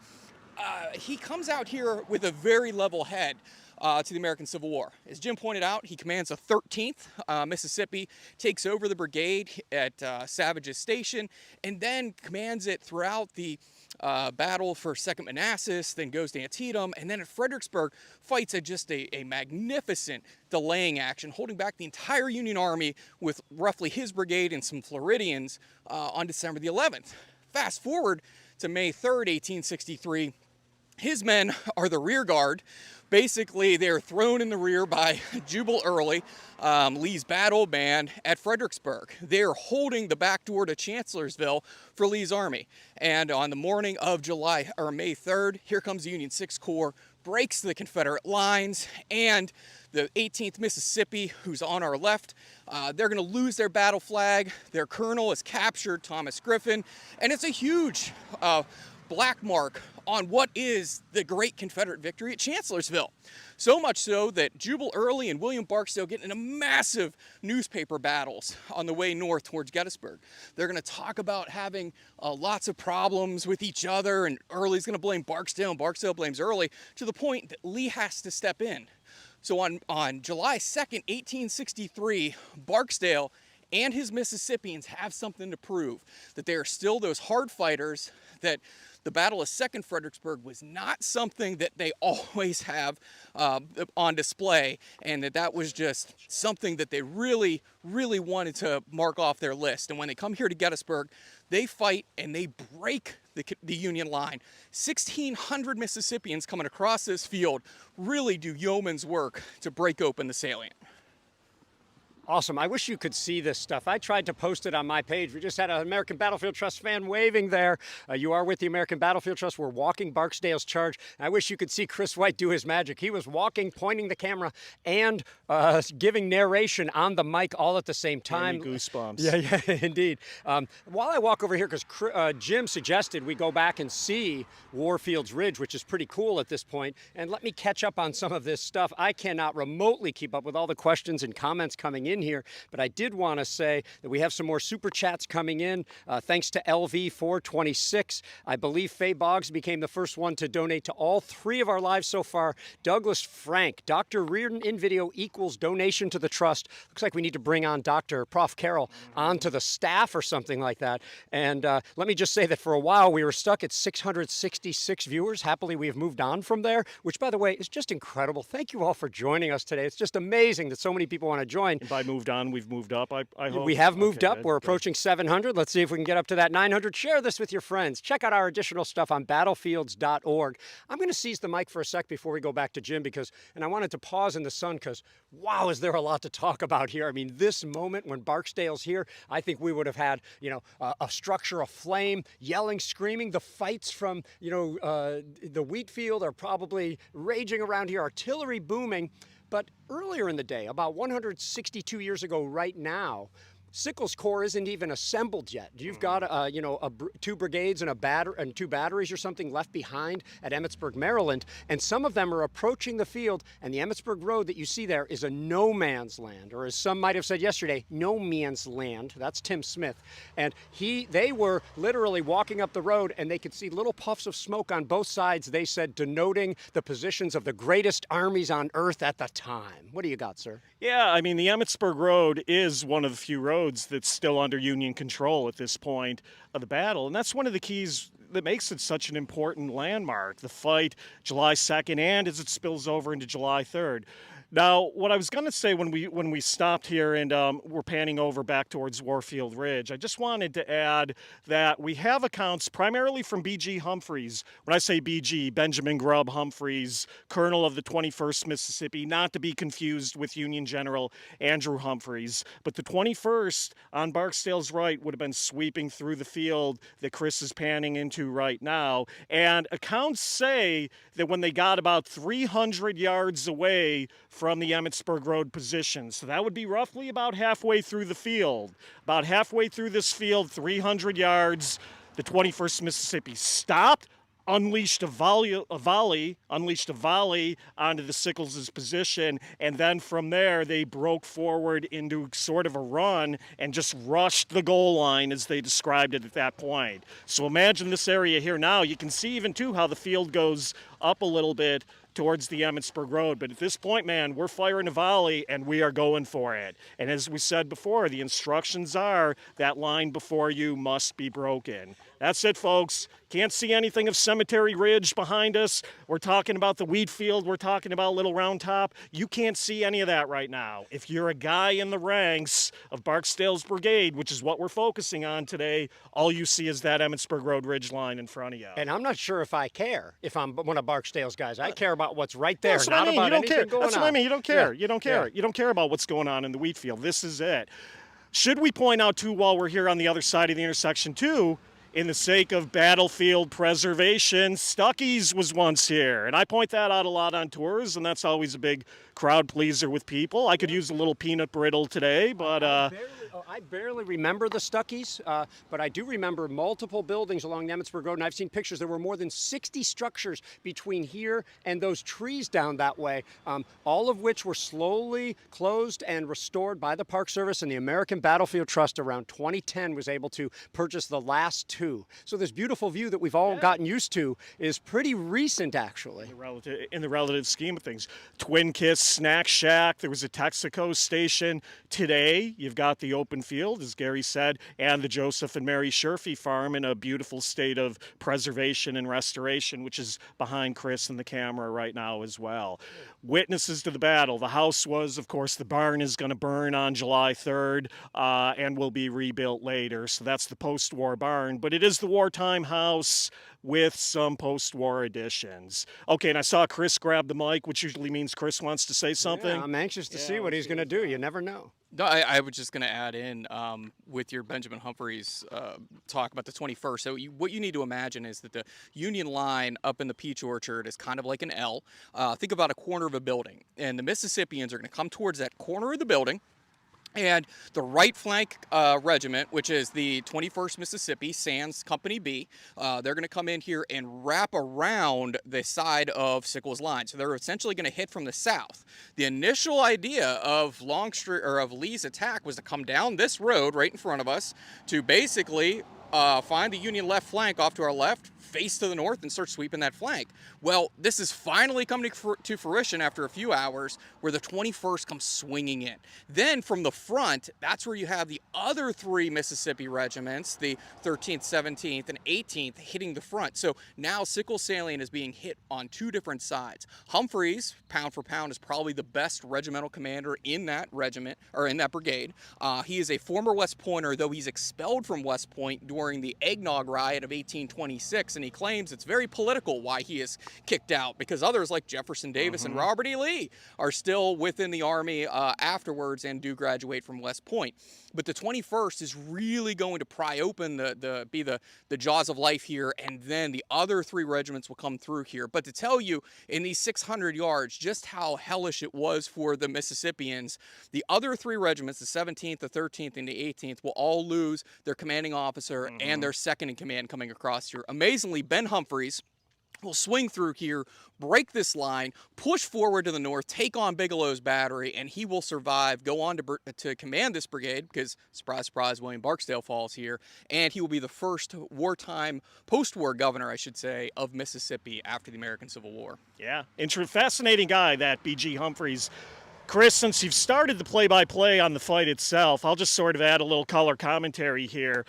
He comes out here with a very level head to the American Civil War. As Jim pointed out, he commands the 13th Mississippi, takes over the brigade at Savage's Station, and then commands it throughout the battle for 2nd Manassas, then goes to Antietam, and then at Fredericksburg fights just a magnificent delaying action, holding back the entire Union Army with roughly his brigade and some Floridians on December the 11th. Fast forward to May 3rd, 1863, his men are the rear guard. Basically, they're thrown in the rear by Jubal Early, Lee's battle band at Fredericksburg. They're holding the back door to Chancellorsville for Lee's army. And on the morning of May 3rd, here comes the Union 6th Corps, breaks the Confederate lines, and the 18th Mississippi, who's on our left, they're going to lose their battle flag. Their colonel is captured, Thomas Griffin, and it's a huge black mark on what is the great Confederate victory at Chancellorsville. So much so that Jubal Early and William Barksdale get into massive newspaper battles on the way north towards Gettysburg. They're going to talk about having lots of problems with each other, and Early's going to blame Barksdale, and Barksdale blames Early, to the point that Lee has to step in. So on July 2nd, 1863, Barksdale and his Mississippians have something to prove, that they are still those hard fighters, that the Battle of Second Fredericksburg was not something that they always have on display, and that was just something that they really, really wanted to mark off their list. And when they come here to Gettysburg, they fight and they break the Union line. 1,600 Mississippians coming across this field really do yeoman's work to break open the salient. Awesome. I wish you could see this stuff. I tried to post it on my page. We just had an American Battlefield Trust fan waving there. You are with the American Battlefield Trust. We're walking Barksdale's charge. I wish you could see Kris White do his magic. He was walking, pointing the camera, and giving narration on the mic all at the same time. Goosebumps. Yeah, indeed. While I walk over here, because Jim suggested we go back and see Warfield's Ridge, which is pretty cool at this point, and let me catch up on some of this stuff. I cannot remotely keep up with all the questions and comments coming in here, but I did want to say that we have some more super chats coming in. Thanks to LV426. I believe Faye Boggs became the first one to donate to all 3 of our lives so far. Douglas Frank, Dr. Reardon in video equals donation to the trust. Looks like we need to bring on Prof. Carroll onto the staff or something like that. And let me just say that for a while we were stuck at 666 viewers. Happily, we have moved on from there, which, by the way, is just incredible. Thank you all for joining us today. It's just amazing that so many people want to join. And by moved on, we've moved up, I hope. We have moved up. Good, We're approaching 700. Let's see if we can get up to that 900. Share this with your friends. Check out our additional stuff on battlefields.org. I'm going to seize the mic for a sec before we go back to Jim and I wanted to pause in the sun because, wow, is there a lot to talk about here. I mean, this moment when Barksdale's here, I think we would have had, a structure aflame, yelling, screaming. The fights from, the wheat field are probably raging around here, artillery booming. But earlier in the day, about 162 years ago right now, Sickles Corps isn't even assembled yet. You've got, 2 brigades and 2 batteries or something left behind at Emmitsburg, Maryland, and some of them are approaching the field, and the Emmitsburg Road that you see there is a no man's land, or as some might have said yesterday, no man's land. That's Tim Smith. And they were literally walking up the road, and they could see little puffs of smoke on both sides, they said, denoting the positions of the greatest armies on earth at the time. What do you got, sir? Yeah, I mean, the Emmitsburg Road is one of the few roads that's still under Union control at this point of the battle. And that's one of the keys that makes it such an important landmark, the fight July 2nd and as it spills over into July 3rd. Now, what I was going to say when we stopped here and we're panning over back towards Warfield Ridge, I just wanted to add that we have accounts primarily from B.G. Humphreys. When I say B.G., Benjamin Grubb Humphreys, Colonel of the 21st Mississippi, not to be confused with Union General Andrew Humphreys. But the 21st on Barksdale's right would have been sweeping through the field that Kris is panning into right now. And accounts say that when they got about 300 yards away from the Emmitsburg Road position. So that would be roughly about halfway through the field. About halfway through this field, 300 yards, the 21st Mississippi stopped, unleashed a volley onto the Sickles' position, and then from there they broke forward into sort of a run and just rushed the goal line as they described it at that point. So imagine this area here now. You can see even too how the field goes up a little bit towards the Emmitsburg Road. But at this point, man, we're firing a volley and we are going for it. And as we said before, the instructions are that line before you must be broken. That's it, folks. Can't see anything of Cemetery Ridge behind us. We're talking about the wheat field. We're talking about Little Round Top. You can't see any of that right now. If you're a guy in the ranks of Barksdale's brigade, which is what we're focusing on today, all you see is that Emmitsburg Road ridge line in front of you. And I'm not sure if I care if I'm one of Barksdale's guys. I care about what's right there, That's not what I mean. about You don't anything care. going That's on. what I mean. You don't care. Yeah. You don't care. Yeah. You don't care about what's going on in the wheat field. This is it. Should we point out, too, while we're here on the other side of the intersection, too, in the sake of battlefield preservation, Stuckey's was once here. And I point that out a lot on tours, and that's always a big crowd pleaser with people. I could use a little peanut brittle today, but Oh, I barely remember the Stuckies, but I do remember multiple buildings along the Emmitsburg Road, and I've seen pictures. There were more than 60 structures between here and those trees down that way, all of which were slowly closed and restored by the Park Service, and the American Battlefield Trust around 2010 was able to purchase the last 2. So this beautiful view that we've all gotten used to is pretty recent, actually. In the relative scheme of things. Twin Kiss Snack Shack, there was a Texaco station. Today, you've got the open field, as Garry said, and the Joseph and Mary Sherfy farm in a beautiful state of preservation and restoration, which is behind Kris and the camera right now as well. Witnesses to the battle. The house was, of course, the barn is going to burn on July 3rd and will be rebuilt later. So that's the post-war barn, but it is the wartime house with some post-war additions. Okay, and I saw Kris grab the mic, which usually means Kris wants to say something. Yeah, I'm anxious to see what he's going to do. You never know. No, I was just going to add in with your Benjamin Humphreys talk about the 21st. So what you need to imagine is that the Union line up in the Peach Orchard is kind of like an L. Think about a corner of a building, and the Mississippians are going to come towards that corner of the building. And the right flank regiment, which is the 21st Mississippi, Sands Company B, they're going to come in here and wrap around the side of Sickles' line. So they're essentially going to hit from the south. The initial idea of Lee's attack was to come down this road right in front of us to basically find the Union left flank off to our left, face to the north, and start sweeping that flank. Well, this is finally coming to fruition after a few hours, where the 21st comes swinging in. Then from the front, that's where you have the other 3 Mississippi regiments, the 13th, 17th, and 18th, hitting the front. So now Sickles salient is being hit on 2 different sides. Humphreys, pound for pound, is probably the best regimental commander in that regiment, or in that brigade. He is a former West Pointer, though he's expelled from West Point during the Eggnog Riot of 1826, and he claims it's very political why he is kicked out, because others like Jefferson Davis and Robert E. Lee are still within the Army afterwards and do graduate from West Point. But the 21st is really going to pry open the jaws of life here, and then the other 3 regiments will come through here. But to tell you, in these 600 yards, just how hellish it was for the Mississippians, the other 3 regiments, the 17th, the 13th, and the 18th, will all lose their commanding officer and their second in command coming across here. Amazingly, Ben Humphreys will swing through here, break this line, push forward to the north, take on Bigelow's battery, and he will survive, go on to command this brigade, because, surprise, surprise, William Barksdale falls here, and he will be the first wartime, post-war governor, I should say, of Mississippi after the American Civil War. Yeah, fascinating guy, that B.G. Humphreys. Kris, since you've started the play-by-play on the fight itself, I'll just sort of add a little color commentary here.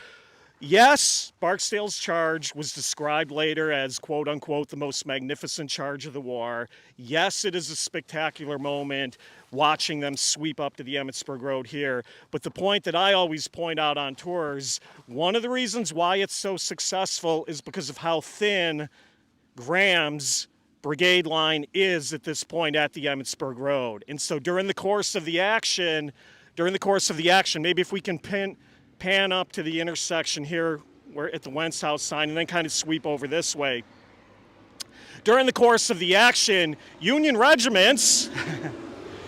Yes, Barksdale's charge was described later as, quote-unquote, the most magnificent charge of the war. Yes, it is a spectacular moment watching them sweep up to the Emmitsburg Road here. But the point that I always point out on tours, one of the reasons why it's so successful is because of how thin Graham's brigade line is at this point at the Emmitsburg Road. And so during the course of the action, maybe if we can pan up to the intersection here, we're at the Wentz House sign, and then kind of sweep over this way. During the course of the action, Union regiments,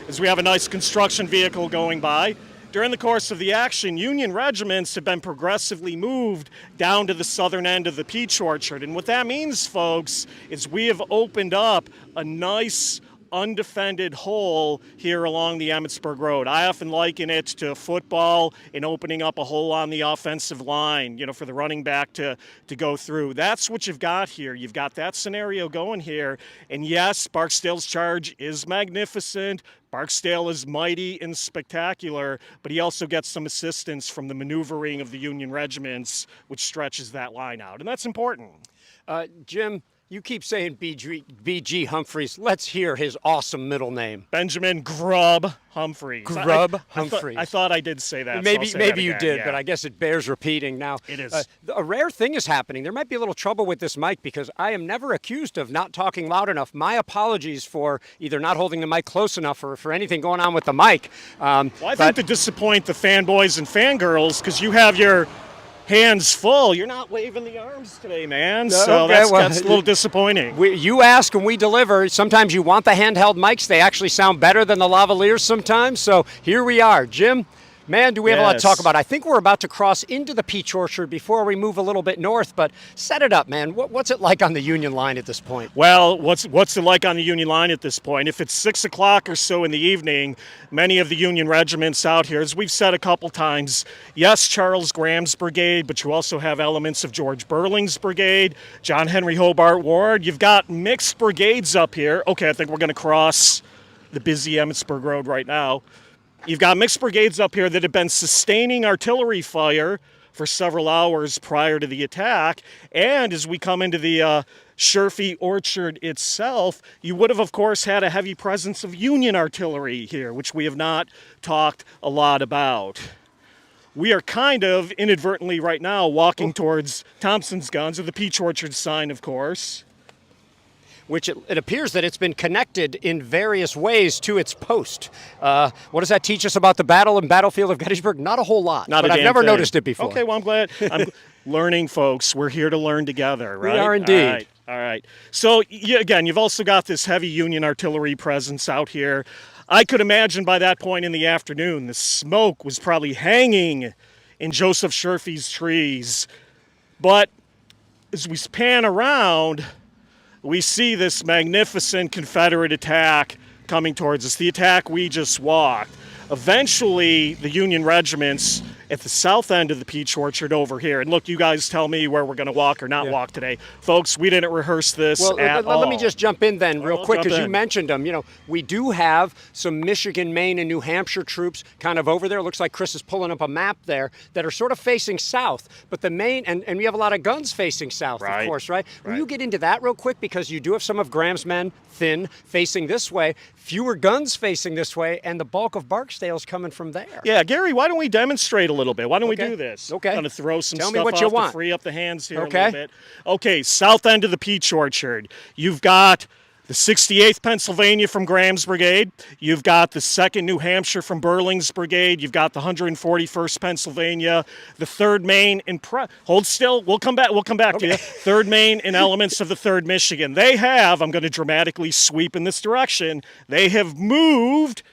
as we have a nice construction vehicle going by, during the course of the action, Union regiments have been progressively moved down to the southern end of the Peach Orchard. And what that means, folks, is we have opened up a nice undefended hole here along the Emmitsburg Road. I often liken it to football and opening up a hole on the offensive line, for the running back to go through. That's what you've got here. You've got that scenario going here. And yes, Barksdale's charge is magnificent. Barksdale is mighty and spectacular, but he also gets some assistance from the maneuvering of the Union regiments, which stretches that line out. And that's important. Jim, you keep saying B.G. Humphreys. Let's hear his awesome middle name. Benjamin Grub Humphreys. Humphreys. I thought I did say that. Maybe so maybe you did, but I guess it bears repeating. Now, it is. A rare thing is happening. There might be a little trouble with this mic because I am never accused of not talking loud enough. My apologies for either not holding the mic close enough or for anything going on with the mic. I think to disappoint the fanboys and fangirls, because you have your hands full. You're not waving the arms today, man. So okay, that's a little disappointing. You ask and we deliver. Sometimes you want the handheld mics. They actually sound better than the lavaliers sometimes. So here we are. Jim, Man, do we have a lot to talk Yes. about. I think we're about to cross into the peach orchard before we move a little bit north, but set it up, man. What's it like on the Union line at this point? Well, what's it like on the Union line at this point? If it's 6 o'clock or so in the evening, many of the Union regiments out here, as we've said a couple times, yes, Charles Graham's brigade, but you also have elements of George Burling's brigade, John Henry Hobart Ward. You've got mixed brigades up here. Okay, I think we're going to cross the busy Emmitsburg Road right now. You've got mixed brigades up here that have been sustaining artillery fire for several hours prior to the attack. And as we come into the Sherfy Orchard itself, you would have, of course, had a heavy presence of Union artillery here, which we have not talked a lot about. We are kind of inadvertently right now walking towards Thompson's Guns, or the Peach Orchard sign, of course. Which it appears that it's been connected in various ways to its post. What does that teach us about the battle and battlefield of Gettysburg? Not a whole lot, Not but a I've damn never thing. noticed it before. Okay, well, I'm glad. I'm learning, folks. We're here to learn together, right? We are indeed. All right. All right. So, again, you've also got this heavy Union artillery presence out here. I could imagine by that point in the afternoon, the smoke was probably hanging in Joseph Sherfy's trees. But as we pan around, we see this magnificent Confederate attack coming towards us, the attack we just walked. Eventually, the Union regiments at the south end of the Peach Orchard over here, and look, you guys tell me where we're going to walk or not walk today. Folks, we didn't rehearse this at all. Let me just jump in then real quick, jump because you in. mentioned them. You know, we do have some Michigan, Maine, and New Hampshire troops kind of over there. Looks like Kris is pulling up a map there that are sort of facing south. But the Maine, and we have a lot of guns facing south, of Right. course, right? Will you get into that real quick? Because you do have some of Graham's men, thin, facing this way, fewer guns facing this way, and the bulk of Barksdale's coming from there. Yeah, Gary, why don't we demonstrate a little bit? Why don't we Okay. do this? Okay. Kind of throw some Tell me stuff what off you to want. free up the hands here Okay. a little bit. Okay, south end of the Peach Orchard. You've got the 68th Pennsylvania from Graham's brigade. You've got the 2nd New Hampshire from Burling's brigade. You've got the 141st Pennsylvania, the 3rd Maine in hold still. We'll come back to you. 3rd Maine and elements of the 3rd Michigan. They have, I'm going to dramatically sweep in this direction. They have moved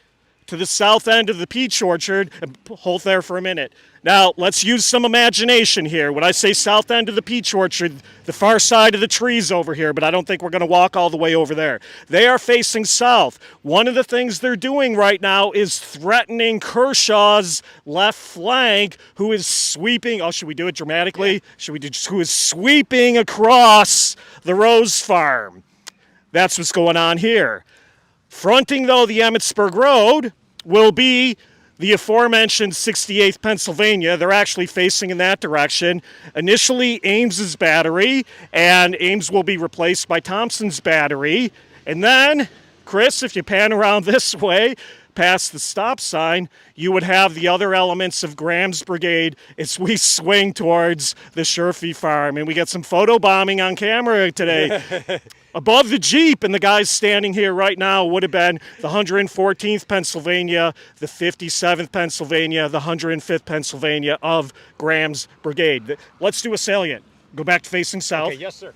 to the south end of the Peach Orchard. Hold there for a minute. Now, let's use some imagination here. When I say south end of the Peach Orchard, the far side of the trees over here, but I don't think we're going to walk all the way over there. They are facing south. One of the things they're doing right now is threatening Kershaw's left flank, who is sweeping. Oh, should we do it dramatically? Who is sweeping across the Rose Farm. That's what's going on here. Fronting, though, the Emmitsburg Road will be the aforementioned 68th Pennsylvania. They're actually facing in that direction. Initially, Ames's battery, and Ames will be replaced by Thompson's battery. And then, Kris, if you pan around this way, past the stop sign, you would have the other elements of Graham's brigade as we swing towards the Sherfy farm. And we get some photo bombing on camera today. Above the Jeep, and the guys standing here right now would have been the 114th Pennsylvania, the 57th Pennsylvania, the 105th Pennsylvania of Graham's brigade. Let's do a salient. Go back to facing south. Okay, yes, sir.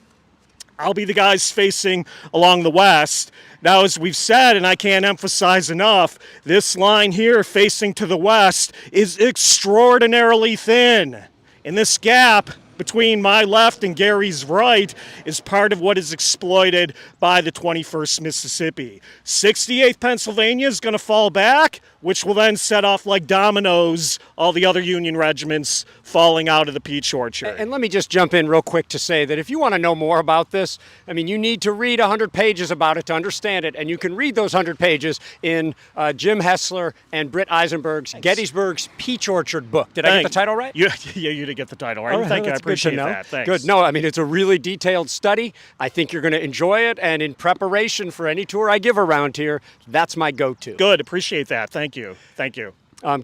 I'll be the guys facing along the west. Now, as we've said, and I can't emphasize enough, this line here facing to the west is extraordinarily thin. And this gap between my left and Gary's right is part of what is exploited by the 21st Mississippi. 68th Pennsylvania is going to fall back, which will then set off like dominoes all the other Union regiments falling out of the Peach Orchard. And let me just jump in real quick to say that if you want to know more about this, I mean, you need to read 100 pages about it to understand it, and you can read those 100 pages in Jim Hessler and Britt Eisenberg's Gettysburg's Peach Orchard book. Did I get the title right? Yeah, you did get the title right. All right, Thank you. I that's good to appreciate know. that. Thanks. Good. No, I mean, it's a really detailed study. I think you're going to enjoy it, and in preparation for any tour I give around here, that's my go-to. Good. Appreciate that. Thank you. Thank you.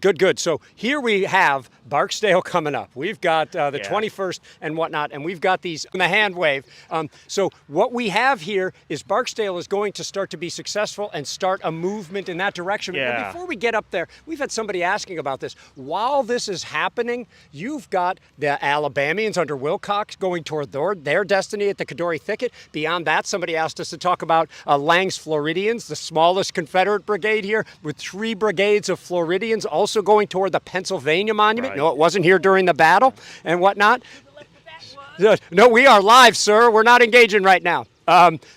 Good. So here we have Barksdale coming up. We've got the Yeah. 21st and whatnot, and we've got these in the hand wave. So what we have here is Barksdale is going to start to be successful and start a movement in that direction. Yeah. But before we get up there, we've had somebody asking about this. While this is happening, you've got the Alabamians under Wilcox going toward their destiny at the Cadore Thicket. Beyond that, somebody asked us to talk about Lang's Floridians, the smallest Confederate brigade here, with 3 brigades of Floridians also going toward the Pennsylvania Monument. Right. No, it wasn't here during the battle and whatnot. No, we are live, sir. We're not engaging right now.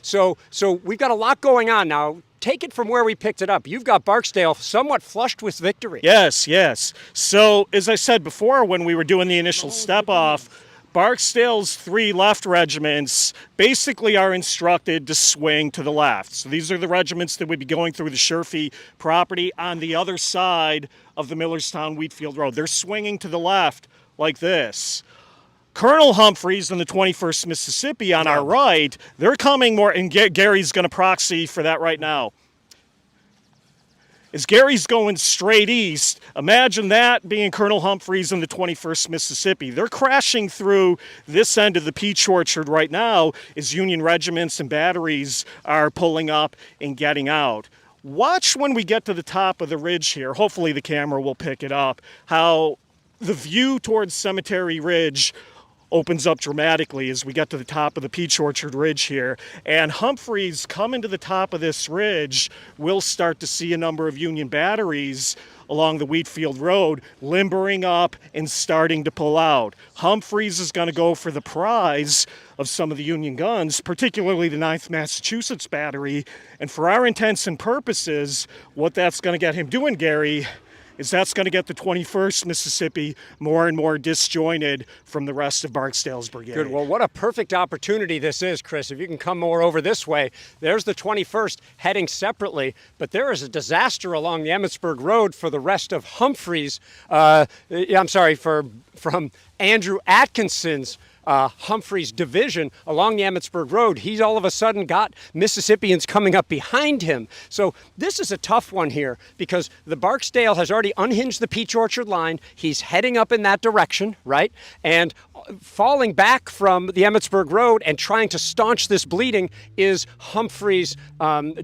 So we've got a lot going on now. Take it from where we picked it up. You've got Barksdale somewhat flushed with victory. Yes, yes. So, as I said before, when we were doing the initial step off, Barksdale's 3 left regiments basically are instructed to swing to the left. So these are the regiments that would be going through the Sherfy property on the other side of the Millerstown-Wheatfield Road. They're swinging to the left like this. Colonel Humphreys and the 21st Mississippi on our right, they're coming more, and Gary's going to proxy for that right now. As Gary's going straight east, imagine that being Colonel Humphreys and the 21st Mississippi. They're crashing through this end of the Peach Orchard right now as Union regiments and batteries are pulling up and getting out. Watch when we get to the top of the ridge here, hopefully the camera will pick it up, how the view towards Cemetery Ridge opens up dramatically as we get to the top of the Peach Orchard Ridge here. And Humphreys coming to the top of this ridge, we'll start to see a number of Union batteries along the Wheatfield Road limbering up and starting to pull out. Humphreys is going to go for the prize of some of the Union guns, particularly the 9th Massachusetts Battery. And for our intents and purposes, what that's going to get him doing, Gary, is that's going to get the 21st Mississippi more and more disjointed from the rest of Barksdale's brigade. Good. Well, what a perfect opportunity this is, Chris. If you can come more over this way, there's the 21st heading separately, but there is a disaster along the Emmitsburg Road for the rest of Humphreys. From Andrew Atkinson's Humphreys division along the Emmitsburg Road. He's all of a sudden got Mississippians coming up behind him. So this is a tough one here because the Barksdale has already unhinged the Peach Orchard line. He's heading up in that direction, right? And falling back from the Emmitsburg Road and trying to staunch this bleeding is Humphreys'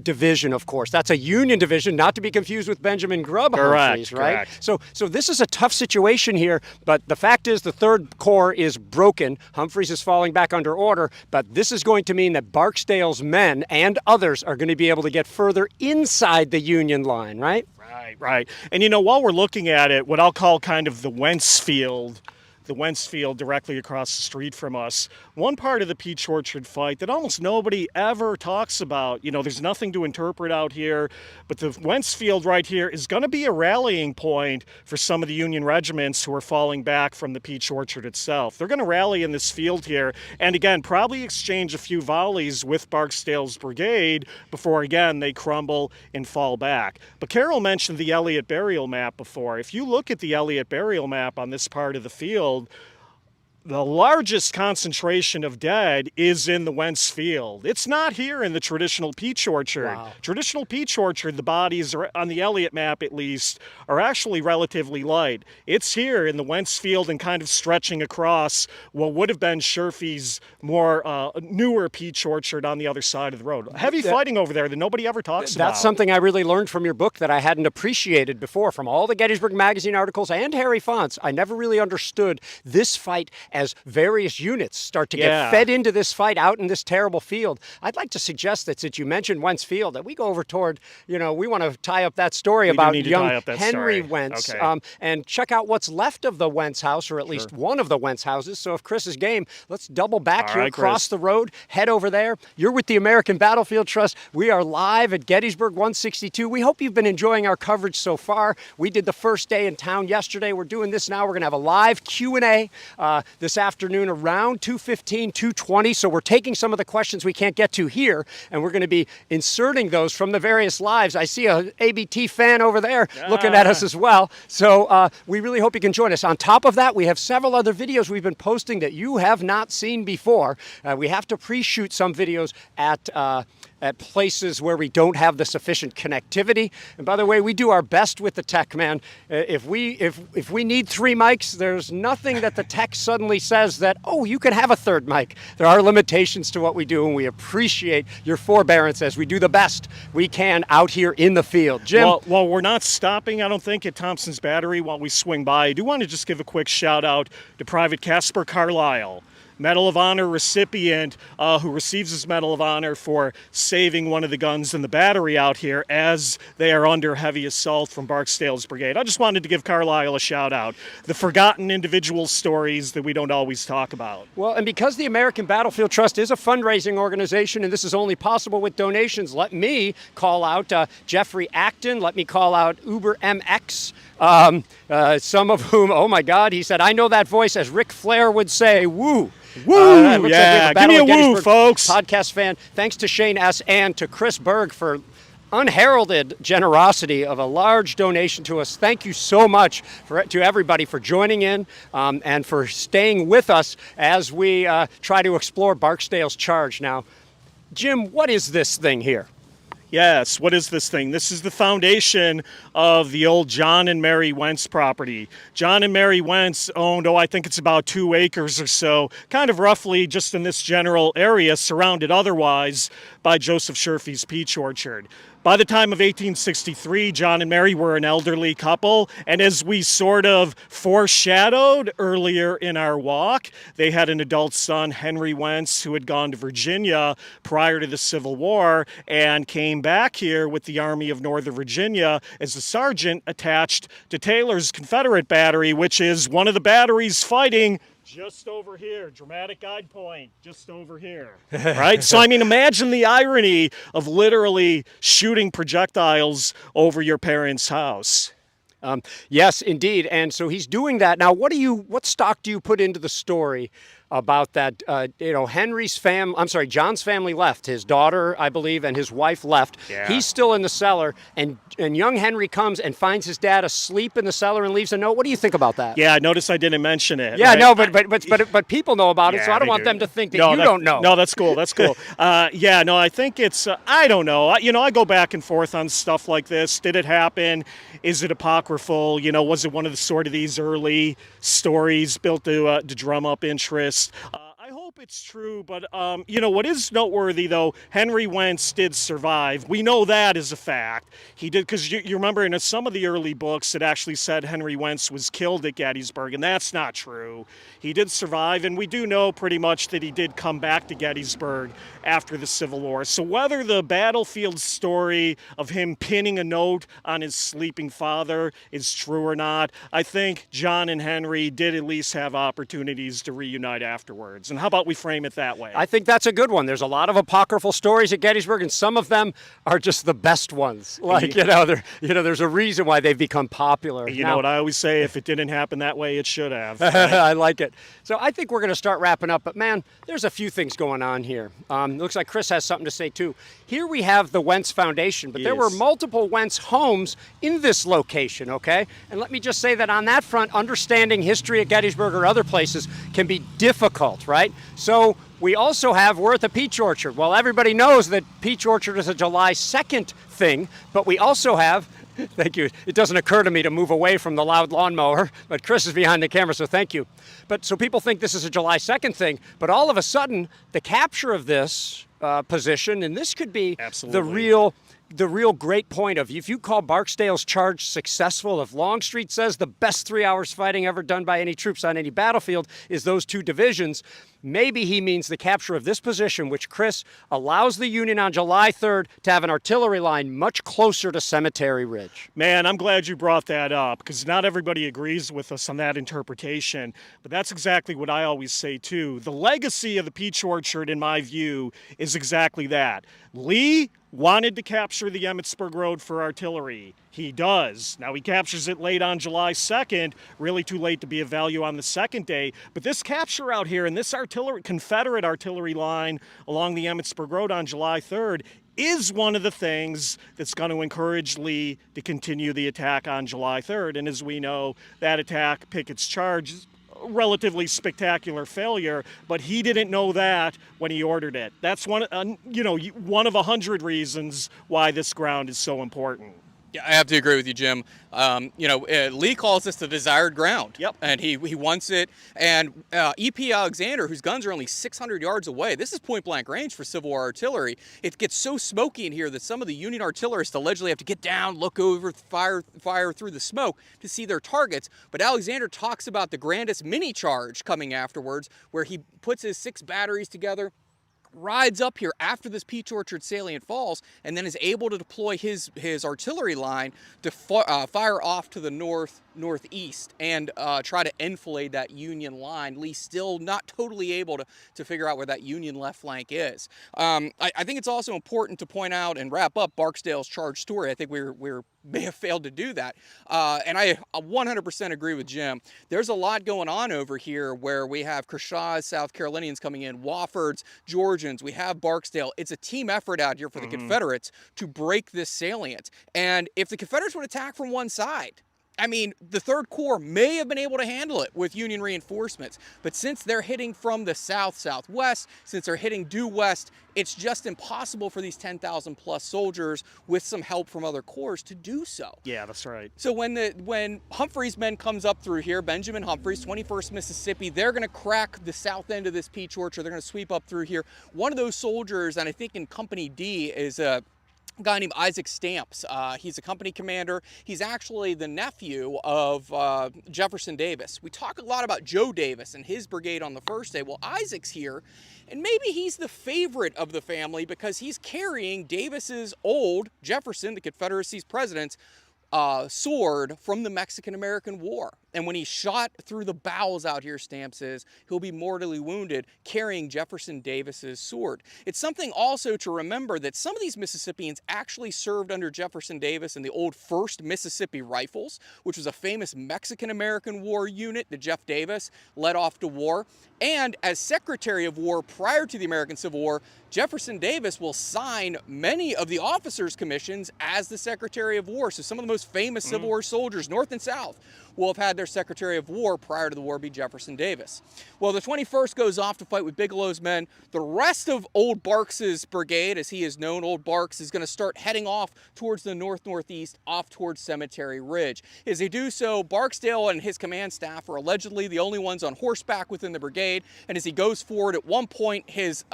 division, of course. That's a Union division, not to be confused with Benjamin Grubb Humphreys, right? Correct. So this is a tough situation here, but the fact is the 3rd Corps is broken. Humphreys is falling back under order, but this is going to mean that Barksdale's men and others are going to be able to get further inside the Union line, right? Right. And while we're looking at it, what I'll call kind of the Wentz Field directly across the street from us, one part of the Peach Orchard fight that almost nobody ever talks about, there's nothing to interpret out here, but the Wentz Field right here is going to be a rallying point for some of the Union regiments who are falling back from the Peach Orchard itself. They're going to rally in this field here, and again, probably exchange a few volleys with Barksdale's brigade before, again, they crumble and fall back. But Carol mentioned the Elliott burial map before. If you look at the Elliott burial map on this part of the field, the largest concentration of dead is in the Wentz Field. It's not here in the traditional Peach Orchard. Wow. Traditional Peach Orchard, the bodies are, on the Elliott map at least, are actually relatively light. It's here in the Wentz Field and kind of stretching across what would have been Sherfy's more newer Peach Orchard on the other side of the road. Heavy fighting over there that nobody ever talks about. That's something I really learned from your book that I hadn't appreciated before. From all the Gettysburg Magazine articles and Harry Fonts, I never really understood this fight as various units start to get fed into this fight out in this terrible field. I'd like to suggest that since you mentioned Wentz Field, that we go over toward, we want to tie up that story about young Henry Wentz and check out what's left of the Wentz house, or at least one of the Wentz houses. So if Chris is game, let's double back here, cross the road, head over there. You're with the American Battlefield Trust. We are live at Gettysburg 162. We hope you've been enjoying our coverage so far. We did the first day in town yesterday. We're doing this now. We're going to have a live Q&A. this afternoon around 2:15, 2:20. So we're taking some of the questions we can't get to here, and we're going to be inserting those from the various lives. I see a ABT fan over there looking at us as well. So we really hope you can join us. On top of that, we have several other videos we've been posting that you have not seen before. We have to pre-shoot some videos at places where we don't have the sufficient connectivity. And by the way, we do our best with the tech, man. If we need 3 mics, there's nothing that the tech suddenly says that, oh, you can have a 3rd mic. There are limitations to what we do, and we appreciate your forbearance as we do the best we can out here in the field. Jim? Well, we're not stopping, I don't think, at Thompson's Battery while we swing by. I do want to just give a quick shout out to Private Casper Carlisle, Medal of Honor recipient who receives his Medal of Honor for saving one of the guns in the battery out here as they are under heavy assault from Barksdale's brigade. I just wanted to give Carlisle a shout out. The forgotten individual stories that we don't always talk about. Well, and because the American Battlefield Trust is a fundraising organization and this is only possible with donations, let me call out Jeffrey Acton, let me call out Uber MX, some of whom, oh my God, he said, I know that voice, as Ric Flair would say, woo. Woo! Yeah, give me a woo, folks. Podcast fan. Thanks to Shane S. and to Chris Berg for unheralded generosity of a large donation to us. Thank you so much to everybody for joining in and for staying with us as we try to explore Barksdale's charge. Now, Jim, what is this thing here? Yes, what is this thing? This is the foundation of the old John and Mary Wentz property. John and Mary Wentz owned, I think it's about 2 acres or so, kind of roughly just in this general area, surrounded otherwise by Joseph Sherfy's peach orchard. By the time of 1863, John and Mary were an elderly couple, and as we sort of foreshadowed earlier in our walk, they had an adult son, Henry Wentz, who had gone to Virginia prior to the Civil War and came back here with the Army of Northern Virginia as a sergeant attached to Taylor's Confederate battery, which is one of the batteries fighting just over here, dramatic guide point, just over here, right? So, I mean, imagine the irony of literally shooting projectiles over your parents' house. Yes, indeed. And so he's doing that. Now, what stock do you put into the story about that? John's family left. His daughter, I believe, and his wife left. Yeah. He's still in the cellar, and young Henry comes and finds his dad asleep in the cellar and leaves a note. What do you think about that? Yeah, notice I didn't mention it. Yeah, right? No, but people know about it, so I don't want them to think that you don't know. No, that's cool. That's cool. I think it's, I don't know. I go back and forth on stuff like this. Did it happen? Is it apocryphal? Was it one of the sort of these early stories built to drum up interest? I hope it's true, but what is noteworthy, though, Henry Wentz did survive. We know that is a fact. He did, because you remember in some of the early books, it actually said Henry Wentz was killed at Gettysburg, and that's not true. He did survive, and we do know pretty much that he did come back to Gettysburg after the Civil War. So whether the battlefield story of him pinning a note on his sleeping father is true or not, I think John and Henry did at least have opportunities to reunite afterwards. And how about we frame it that way? I think that's a good one. There's a lot of apocryphal stories at Gettysburg, and some of them are just the best ones. There's a reason why they've become popular. You know what I always say, if it didn't happen that way, it should have. Right? I like it. So I think we're going to start wrapping up, but man, there's a few things going on here. Looks like Kris has something to say too. Here we have the Wentz Foundation, but there were multiple Wentz homes in this location, okay? And let me just say that on that front, understanding history at Gettysburg or other places can be difficult, right? So we also we're at the peach orchard. Well, everybody knows that peach orchard is a July 2nd thing, but we also have, thank you, it doesn't occur to me to move away from the loud lawnmower, but Kris is behind the camera, so thank you. But so people think this is a July 2nd thing, but all of a sudden, the capture of this position, and this could be the real great point of, if you call Barksdale's charge successful, if Longstreet says the best 3 hours fighting ever done by any troops on any battlefield is those 2 divisions, maybe he means the capture of this position, which, Kris, allows the Union on July 3rd to have an artillery line much closer to Cemetery Ridge. Man, I'm glad you brought that up, because not everybody agrees with us on that interpretation, but that's exactly what I always say too. The legacy of the peach orchard, in my view, is exactly that. Lee wanted to capture the Emmetsburg Road for artillery. He does. Now he captures it late on July 2nd, really too late to be of value on the second day. But this capture out here and this Confederate artillery line along the Emmetsburg Road on July 3rd is one of the things that's going to encourage Lee to continue the attack on July 3rd. And as we know, that attack, Pickett's charge, is a relatively spectacular failure, but he didn't know that when he ordered it. That's one of 100 reasons why this ground is so important. Yeah, I have to agree with you, Jim. Lee calls this the desired ground. Yep. And he wants it. And E.P. Alexander, whose guns are only 600 yards away, this is point-blank range for Civil War artillery. It gets so smoky in here that some of the Union artillerists allegedly have to get down, look over, fire through the smoke to see their targets. But Alexander talks about the grandest mini-charge coming afterwards, where he puts his 6 batteries together, rides up here after this Peach Orchard salient falls, and then is able to deploy his artillery line to fire off to the northeast and try to enfilade that Union line. Lee still not totally able to figure out where that Union left flank is. I think it's also important to point out and wrap up Barksdale's charge story. I think we may have failed to do that. And I 100% agree with Jim. There's a lot going on over here where we have Kershaw's South Carolinians coming in, Wofford's, Georgians, we have Barksdale. It's a team effort out here for the Confederates to break this salient. And if the Confederates would attack from one side, I mean, the 3rd Corps may have been able to handle it with Union reinforcements, but since they're hitting from the south-southwest, since they're hitting due west, it's just impossible for these 10,000 plus soldiers with some help from other corps to do so. Yeah, that's right. So when Humphrey's men comes up through here, Benjamin Humphreys, 21st Mississippi, they're going to crack the south end of this Peach Orchard. They're going to sweep up through here. One of those soldiers, and I think in Company D, is a guy named Isaac Stamps. He's a company commander. He's actually the nephew of Jefferson Davis. We talk a lot about Joe Davis and his brigade on the first day. Well, Isaac's here, and maybe he's the favorite of the family because he's carrying Davis's old, Jefferson, the Confederacy's president's, sword from the Mexican-American War. And when he's shot through the bowels out here, Stamps says, he'll be mortally wounded carrying Jefferson Davis's sword. It's something also to remember that some of these Mississippians actually served under Jefferson Davis in the old 1st Mississippi Rifles, which was a famous Mexican-American War unit that Jeff Davis led off to war. And as Secretary of War prior to the American Civil War, Jefferson Davis will sign many of the officers' commissions as the Secretary of War. So some of the most famous Civil War soldiers, North and South, will have had their Secretary of War prior to the war be Jefferson Davis. Well, the 21st goes off to fight with Bigelow's men. The rest of Old Barks's brigade, as he is known, Old Barks, is going to start heading off towards the north-northeast, off towards Cemetery Ridge. As they do so, Barksdale and his command staff are allegedly the only ones on horseback within the brigade, and as he goes forward, at one point, his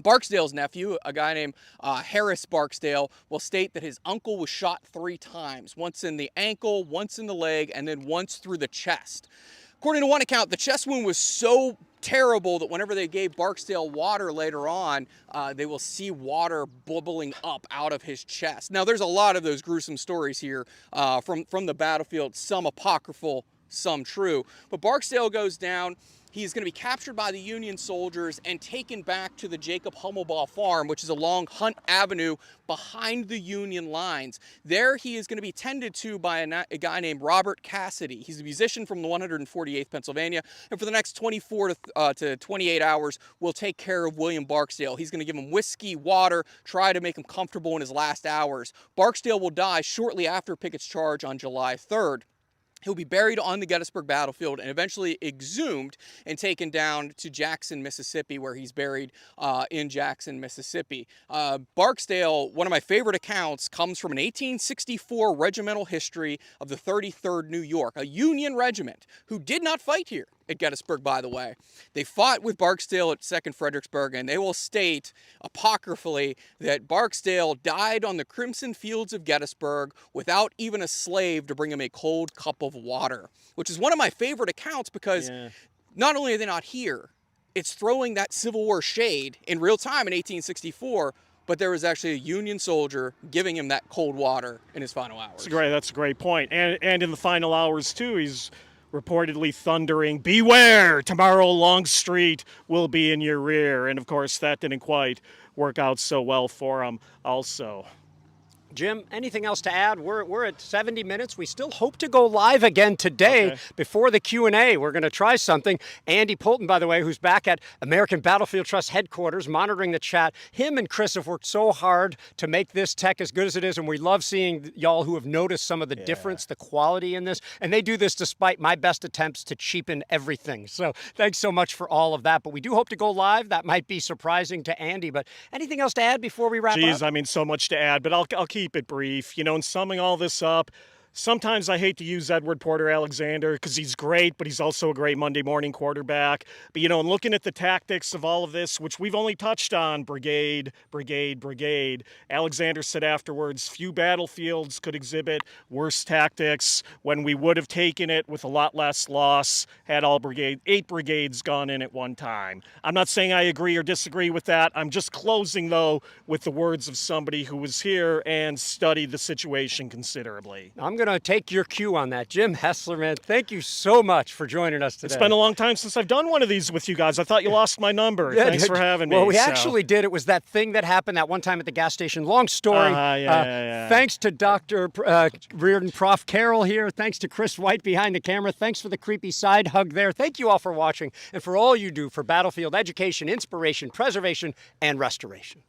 Barksdale's nephew, a guy named Harris Barksdale, will state that his uncle was shot 3 times, once in the ankle, once in the leg, and then once through the chest. According to one account, the chest wound was so terrible that whenever they gave Barksdale water later on, they will see water bubbling up out of his chest. Now, there's a lot of those gruesome stories here from the battlefield, some apocryphal, some true. But Barksdale goes down. He's going to be captured by the Union soldiers and taken back to the Jacob Hummelbaugh farm, which is along Hunt Avenue behind the Union lines. There he is going to be tended to by a guy named Robert Cassidy. He's a musician from the 148th Pennsylvania, and for the next 24 to 28 hours will take care of William Barksdale. He's going to give him whiskey, water, try to make him comfortable in his last hours. Barksdale will die shortly after Pickett's charge on July 3rd. He'll be buried on the Gettysburg battlefield and eventually exhumed and taken down to Jackson, Mississippi, where he's buried in Jackson, Mississippi. Barksdale, one of my favorite accounts, comes from an 1864 regimental history of the 33rd New York, a Union regiment who did not fight here at Gettysburg, by the way. They fought with Barksdale at 2nd Fredericksburg, and they will state apocryphally that Barksdale died on the crimson fields of Gettysburg without even a slave to bring him a cold cup of water, which is one of my favorite accounts because not only are they not here, it's throwing that Civil War shade in real time in 1864, but there was actually a Union soldier giving him that cold water in his final hours. That's a great point. And in the final hours, too, he's reportedly thundering, "Beware! Tomorrow Longstreet will be in your rear." And, of course, that didn't quite work out so well for them also. Jim, anything else to add? We're at 70 minutes. We still hope to go live again today before the Q&A. We're going to try something. Andy Poulton, by the way, who's back at American Battlefield Trust headquarters monitoring the chat. Him and Kris have worked so hard to make this tech as good as it is, and we love seeing y'all who have noticed some of the difference, the quality in this. And they do this despite my best attempts to cheapen everything. So thanks so much for all of that. But we do hope to go live. That might be surprising to Andy. But anything else to add before we wrap up? Geez, I mean, so much to add, but I'll keep it brief. You know, in summing all this up, sometimes I hate to use Edward Porter Alexander because he's great, but he's also a great Monday morning quarterback. But, you know, in looking at the tactics of all of this, which we've only touched on, brigade, Alexander said afterwards, few battlefields could exhibit worse tactics when we would have taken it with a lot less loss had 8 brigades gone in at one time. I'm not saying I agree or disagree with that. I'm just closing, though, with the words of somebody who was here and studied the situation considerably. I'm going to take your cue on that. Jim Hessler, man, thank you so much for joining us today. It's been a long time since I've done one of these with you guys. I thought you lost my number. Yeah, Thanks for having me. Well, we actually did. It was that thing that happened that one time at the gas station. Long story. Thanks to Dr. Reardon, Prof. Carroll here. Thanks to Kris White behind the camera. Thanks for the creepy side hug there. Thank you all for watching and for all you do for battlefield education, inspiration, preservation, and restoration.